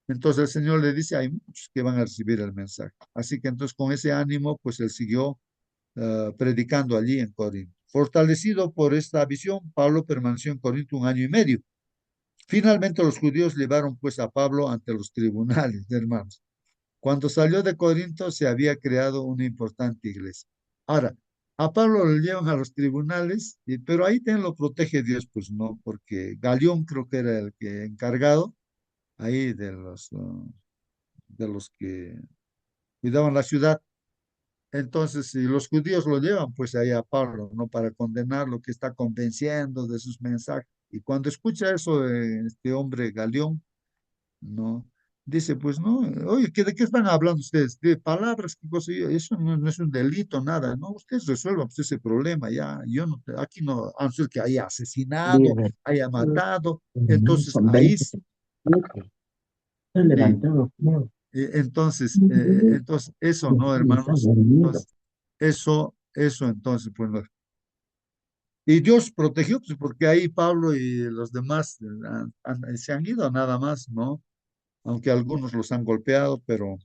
Entonces el Señor le dice, hay muchos que van a recibir el mensaje. Así que entonces con ese ánimo, pues él siguió predicando allí en Corinto. Fortalecido por esta visión, Pablo permaneció en Corinto 1 año y medio. Finalmente los judíos llevaron pues a Pablo ante los tribunales, hermanos. Cuando salió de Corinto se había creado una importante iglesia. Ahora, a Pablo lo llevan a los tribunales, pero ahí también lo protege Dios, pues no, porque Galión creo que era el que encargado ahí de los que cuidaban la ciudad. Entonces, si los judíos lo llevan, pues ahí a Pablo, ¿no? Para condenar lo que está convenciendo de sus mensajes. Y cuando escucha eso de este hombre Galión, ¿no? Dice, pues no, oye, ¿de qué están hablando ustedes? De palabras, qué cosa, eso no es un delito, nada, ¿no? Ustedes resuelvan pues, ese problema, ya, yo no, aquí no, a no ser que haya asesinado, Líder, haya matado, entonces con ahí, 20 minutos, estoy sí, levantado, creo. entonces, eso, ¿no, Está hermanos? dormido. Entonces, eso, entonces, pues, no. Y Dios protegió, pues, porque ahí Pablo y los demás se han ido nada más, ¿no? Aunque algunos los han golpeado, pero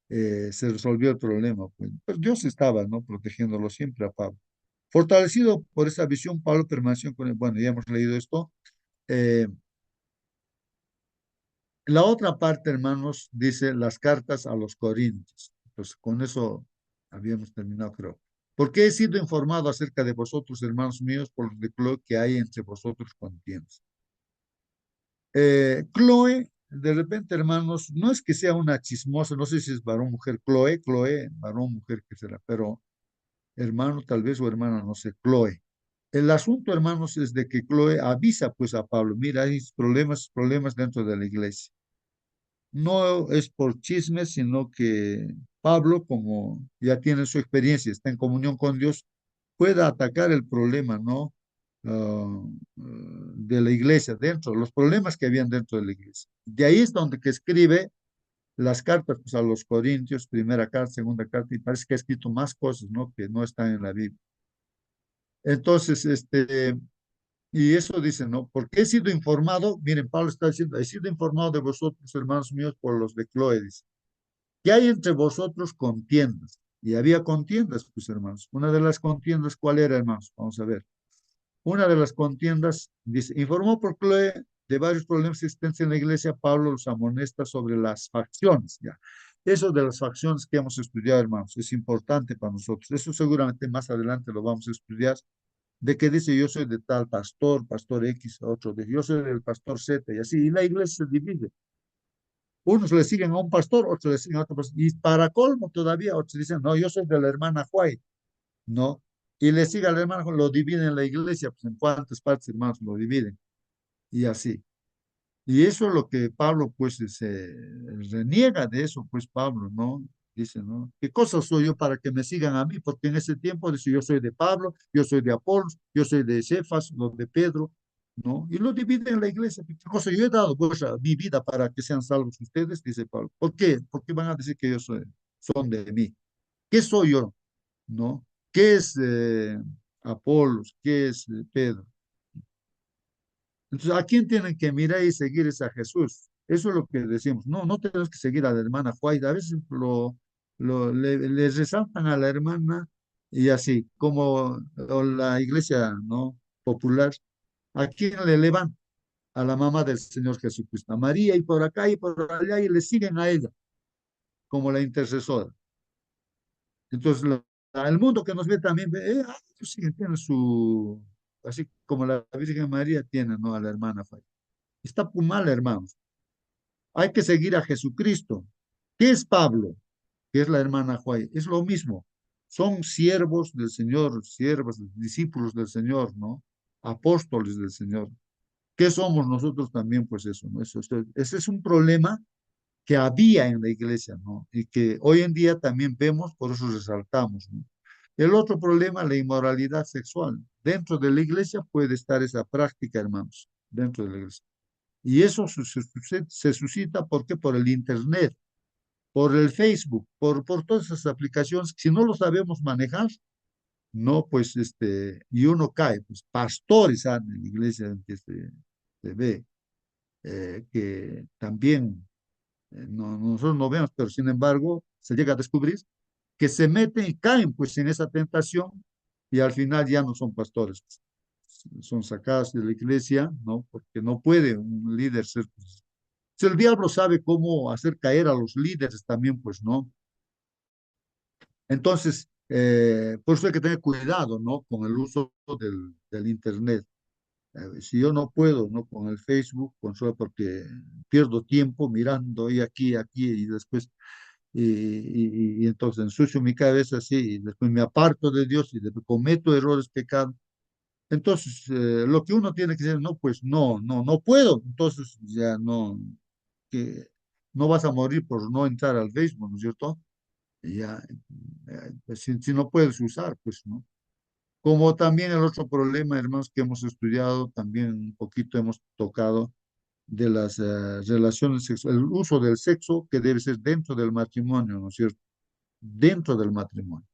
se resolvió el problema. Pues Dios estaba, ¿no? Protegiéndolo siempre a Pablo. Fortalecido por esa visión, Pablo permaneció con él. Bueno, ya hemos leído esto. Eh, la otra parte, hermanos, dice las cartas a los Corintios. Pues con eso habíamos terminado, creo. Porque he sido informado acerca de vosotros, hermanos míos, por lo de Chloe, que hay entre vosotros contiendas. Chloe, de repente, hermanos, no es que sea una chismosa, no sé si es varón, mujer, Chloe, varón, mujer, que será, pero hermano tal vez o hermana, no sé, Chloe. El asunto, hermanos, es de que Chloe avisa pues a Pablo, mira, hay problemas dentro de la iglesia. No es por chismes, sino que Pablo, como ya tiene su experiencia, está en comunión con Dios, pueda atacar el problema, ¿no? De la iglesia, dentro, los problemas que habían dentro de la iglesia. De ahí es donde que escribe las cartas pues, a los Corintios, primera carta, segunda carta, y parece que ha escrito más cosas, ¿no? Que no están en la Biblia. Entonces, y eso dice, ¿no? Porque he sido informado, miren, Pablo está diciendo, he sido informado de vosotros, hermanos míos, por los de Cloe, dice, que hay entre vosotros contiendas. Y había contiendas, pues, hermanos. Una de las contiendas, ¿cuál era, hermanos? Vamos a ver. Una de las contiendas, dice, informó por Chloe de varios problemas existentes en la iglesia, Pablo los amonesta sobre las facciones, ya. Eso de las facciones que hemos estudiado, hermanos, es importante para nosotros. Eso seguramente más adelante lo vamos a estudiar, de que dice yo soy de tal pastor, pastor X, otro de yo soy del pastor Z, y así, y la iglesia se divide. Unos le siguen a un pastor, otros le siguen a otro pastor, y para colmo todavía, otros dicen, no, yo soy de la hermana White, ¿no? Y le sigue al hermano, lo dividen en la iglesia, pues en cuántas partes, hermanos, lo dividen, y así. Y eso es lo que Pablo, pues, se reniega de eso, pues, Pablo, ¿no? Dice, ¿no? ¿Qué cosa soy yo para que me sigan a mí? Porque en ese tiempo dice, yo soy de Pablo, yo soy de Apolos, yo soy de Cefas, los de Pedro, ¿no? Y lo dividen en la iglesia. ¿Qué cosa yo he dado pues, mi vida para que sean salvos ustedes? Dice Pablo. ¿Por qué? Porque van a decir que yo soy, son de mí. ¿Qué soy yo? ¿No? ¿Qué es Apolos? ¿Qué es Pedro? Entonces, ¿a quién tienen que mirar y seguir es a Jesús? Eso es lo que decimos. No, no tenemos que seguir a la hermana White. A veces le resaltan a la hermana y así, como la iglesia no popular, ¿a quién le elevan? A la mamá del Señor Jesucristo, a María y por acá y por allá y le siguen a ella como la intercesora. Entonces, el mundo que nos ve también ve, ellos siguen, tienen su, así como la Virgen María tiene, ¿no? A la hermana White. Está muy mal, hermanos. Hay que seguir a Jesucristo. ¿Qué es Pablo? ¿Qué es la hermana Juay? Es lo mismo. Son siervos del Señor, siervos, discípulos del Señor, ¿no? Apóstoles del Señor. ¿Qué somos nosotros también? Pues eso, ¿no? Ese es un problema que había en la iglesia, ¿no? Y que hoy en día también vemos, por eso resaltamos, ¿no? El otro problema, la inmoralidad sexual. Dentro de la iglesia puede estar esa práctica, hermanos, dentro de la iglesia. Y eso se suscita, ¿por qué? Por el Internet, por el Facebook, por todas esas aplicaciones, si no lo sabemos manejar, no, pues, y uno cae, pues, pastores en la iglesia en que se ve, que también nosotros no vemos, pero sin embargo, se llega a descubrir que se meten y caen, pues, en esa tentación y al final ya no son pastores, son sacados de la iglesia, ¿no? Porque no puede un líder ser, pues, si el diablo sabe cómo hacer caer a los líderes también, pues, ¿no? Entonces, por eso hay que tener cuidado, ¿no? Con el uso del Internet. Si yo no puedo, ¿no? Con el Facebook, con solo porque pierdo tiempo mirando y aquí y después, y entonces ensucio mi cabeza así, y después me aparto de Dios y después cometo errores, pecados. Entonces, lo que uno tiene que decir, no, pues no puedo. Entonces, ya no, que no vas a morir por no entrar al Facebook, ¿no es cierto? Y ya, pues, si no puedes usar, pues no. Como también el otro problema, hermanos, que hemos estudiado, también un poquito hemos tocado de las relaciones sexuales, el uso del sexo que debe ser dentro del matrimonio, ¿no es cierto? Dentro del matrimonio.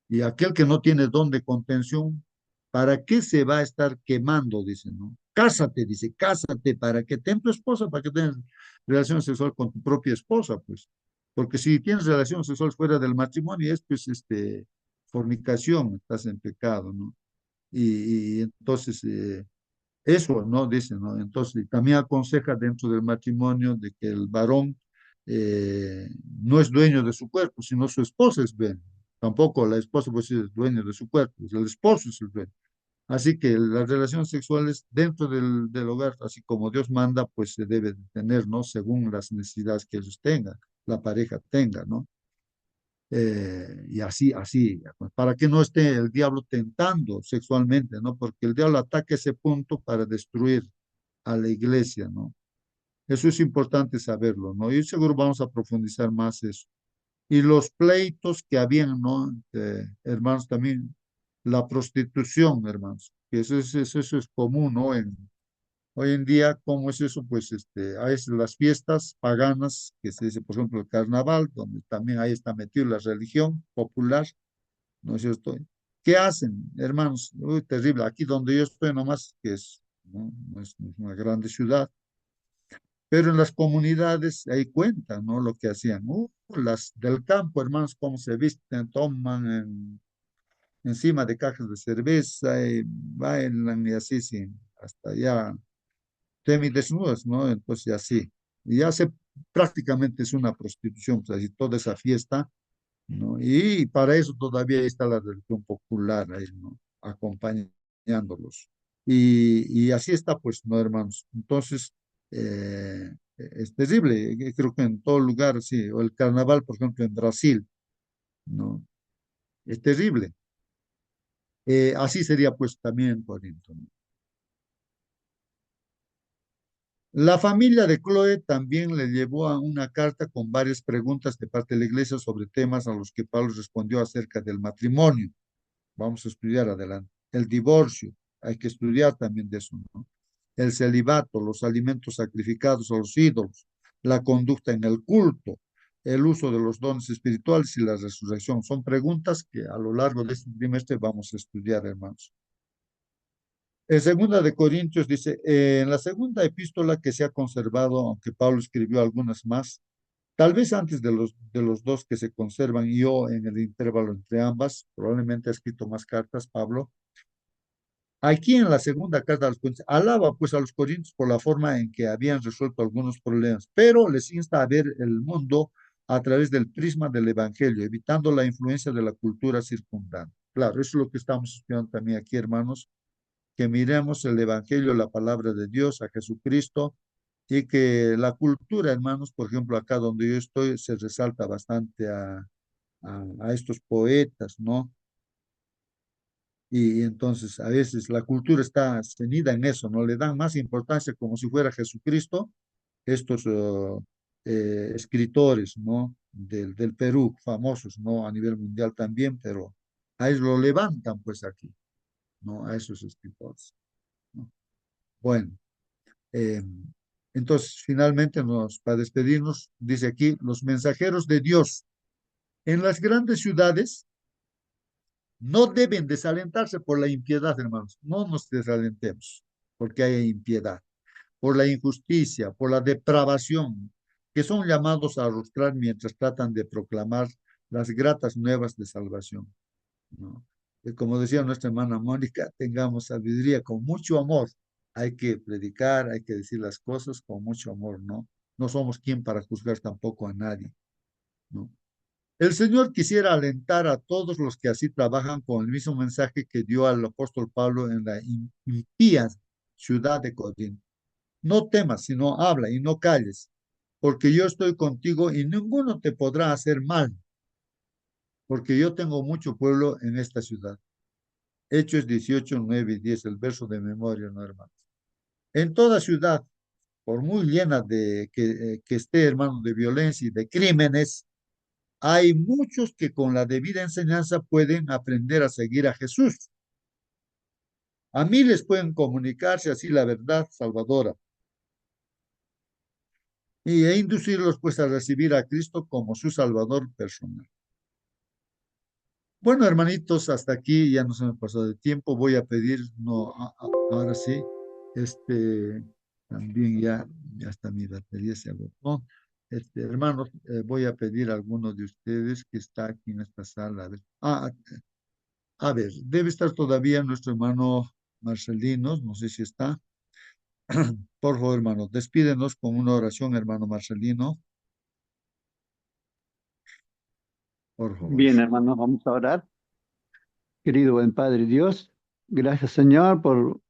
Y aquel que no tiene don de contención, ¿para qué se va a estar quemando? Dice, ¿no? Cásate, dice, cásate, ¿para que ten tu esposa? ¿Para que tengas relación sexual con tu propia esposa? Pues, porque si tienes relación sexual fuera del matrimonio, es pues, fornicación, estás en pecado, ¿no? Y entonces, eso, ¿no? Dice, ¿no? Entonces, también aconseja dentro del matrimonio de que el varón no es dueño de su cuerpo, sino su esposa es dueño. Tampoco la esposa puede ser dueño de su cuerpo, el esposo es el dueño. Así que las relaciones sexuales dentro del hogar, así como Dios manda, pues se debe de tener, ¿no? Según las necesidades que ellos tengan, la pareja tenga, ¿no? Y así, pues, para que no esté el diablo tentando sexualmente, ¿no? Porque el diablo ataca ese punto para destruir a la iglesia, ¿no? Eso es importante saberlo, ¿no? Y seguro vamos a profundizar más eso. Y los pleitos que habían, ¿no? Hermanos, también la prostitución, hermanos, que eso es común, ¿no? Hoy en día, ¿cómo es eso? Pues a veces las fiestas paganas, que se dice, por ejemplo, el carnaval, donde también ahí está metido la religión popular, ¿no es cierto? ¿Qué hacen, hermanos? Uy, terrible. Aquí donde yo estoy nomás, que es, ¿no? No es una grande ciudad, pero en las comunidades ahí cuentan, ¿no? Lo que hacían. Las del campo, hermanos, cómo se visten, toman encima de cajas de cerveza y bailan y así, sí, hasta allá semidesnudas, ¿no? Entonces así. Y ya se prácticamente es una prostitución, pues así toda esa fiesta, ¿no? Y para eso todavía está la religión popular ahí, ¿no? Acompañándolos. Y así está, pues, ¿no, hermanos? Entonces, es terrible. Creo que en todo lugar, sí, o el carnaval, por ejemplo, en Brasil, ¿no? Es terrible. Así sería, pues, también en Corinto, ¿no? La familia de Chloe también le llevó a una carta con varias preguntas de parte de la iglesia sobre temas a los que Pablo respondió acerca del matrimonio. Vamos a estudiar adelante. El divorcio, hay que estudiar también de eso, ¿no? El celibato, los alimentos sacrificados a los ídolos, la conducta en el culto, el uso de los dones espirituales y la resurrección. Son preguntas que a lo largo de este trimestre vamos a estudiar, hermanos. En segunda de Corintios dice, en la segunda epístola que se ha conservado, aunque Pablo escribió algunas más, tal vez antes de los dos que se conservan, y yo en el intervalo entre ambas, probablemente ha escrito más cartas, Pablo. Aquí en la segunda carta a los Corintios, alaba pues a los Corintios por la forma en que habían resuelto algunos problemas, pero les insta a ver el mundo a través del prisma del Evangelio, evitando la influencia de la cultura circundante. Claro, eso es lo que estamos estudiando también aquí, hermanos, que miremos el Evangelio, la palabra de Dios, a Jesucristo, y que la cultura, hermanos, por ejemplo, acá donde yo estoy, se resalta bastante a estos poetas, ¿no? Y entonces a veces la cultura está ceñida en eso, ¿no? Le dan más importancia como si fuera Jesucristo, estos escritores, ¿no? Del Perú, famosos, ¿no? A nivel mundial también, pero a ellos lo levantan pues aquí, ¿no? A esos escritores, ¿no? Bueno. Entonces, finalmente, para despedirnos, dice aquí, los mensajeros de Dios en las grandes ciudades no deben desalentarse por la impiedad, hermanos. No nos desalentemos porque hay impiedad, por la injusticia, por la depravación, que son llamados a arrostrar mientras tratan de proclamar las gratas nuevas de salvación, ¿no? Y como decía nuestra hermana Mónica, tengamos sabiduría con mucho amor. Hay que predicar, hay que decir las cosas con mucho amor, ¿no? No somos quien para juzgar tampoco a nadie, ¿no? El Señor quisiera alentar a todos los que así trabajan con el mismo mensaje que dio al apóstol Pablo en la impía ciudad de Corinto. No temas, sino habla y no calles, porque yo estoy contigo y ninguno te podrá hacer mal, porque yo tengo mucho pueblo en esta ciudad. Hechos 18, 9 y 10, el verso de memoria, ¿no, hermanos? En toda ciudad, por muy llena que esté, hermano, de violencia y de crímenes, hay muchos que con la debida enseñanza pueden aprender a seguir a Jesús. A miles pueden comunicarse así la verdad salvadora e inducirlos pues a recibir a Cristo como su Salvador personal. Bueno, hermanitos, hasta aquí ya no se me pasó de tiempo. Voy a pedir, no, ahora sí, también ya está mi batería se agotó. Hermanos, voy a pedir a alguno de ustedes que está aquí en esta sala. A ver, debe estar todavía nuestro hermano Marcelino, no sé si está. Por favor, hermano, despídenos con una oración, hermano Marcelino, por favor. Bien, hermanos, vamos a orar. Querido buen Padre Dios, gracias, Señor, por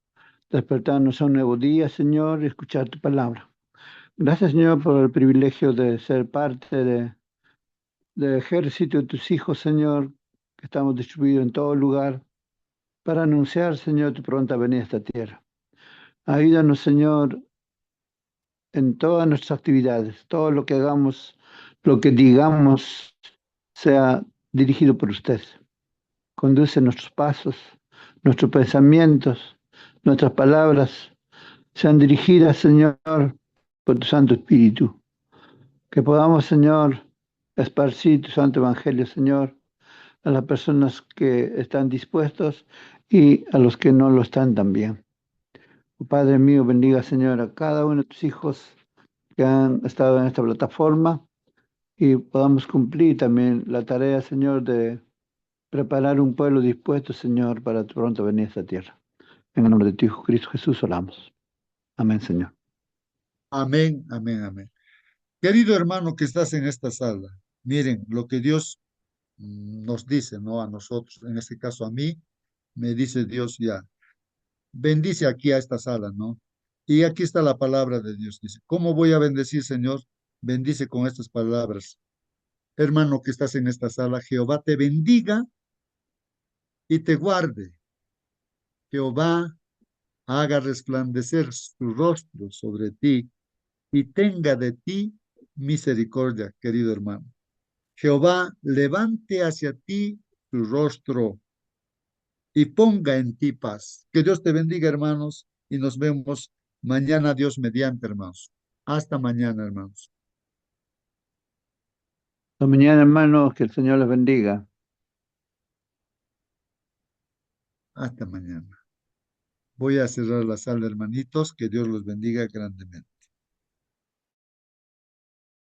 despertarnos a un nuevo día, Señor, y escuchar tu palabra. Gracias, Señor, por el privilegio de ser parte del ejército de tus hijos, Señor, que estamos distribuidos en todo lugar para anunciar, Señor, tu pronta venida a esta tierra. Ayúdanos, Señor, en todas nuestras actividades, todo lo que hagamos, lo que digamos, sea dirigido por usted. Conduce nuestros pasos, nuestros pensamientos, nuestras palabras, sean dirigidas, Señor, por tu Santo Espíritu. Que podamos, Señor, esparcir tu Santo Evangelio, Señor, a las personas que están dispuestos y a los que no lo están también. Oh, Padre mío, bendiga, Señor, a cada uno de tus hijos que han estado en esta plataforma y podamos cumplir también la tarea, Señor, de preparar un pueblo dispuesto, Señor, para tu pronto venir a esta tierra. En el nombre de tu Hijo Cristo Jesús oramos. Amén, Señor. Amén, amén, amén. Querido hermano que estás en esta sala, miren lo que Dios nos dice, ¿no? A nosotros, en este caso a mí, me dice Dios ya, bendice aquí a esta sala, ¿no? Y aquí está la palabra de Dios, dice, ¿cómo voy a bendecir, Señor? Bendice con estas palabras. Hermano que estás en esta sala, Jehová te bendiga y te guarde. Jehová haga resplandecer su rostro sobre ti y tenga de ti misericordia, querido hermano. Jehová levante hacia ti su rostro y ponga en ti paz. Que Dios te bendiga, hermanos, y nos vemos mañana, Dios mediante, hermanos. Hasta mañana, hermanos. Hasta mañana, hermanos, que el Señor les bendiga. Hasta mañana. Voy a cerrar la sala, hermanitos. Que Dios los bendiga grandemente.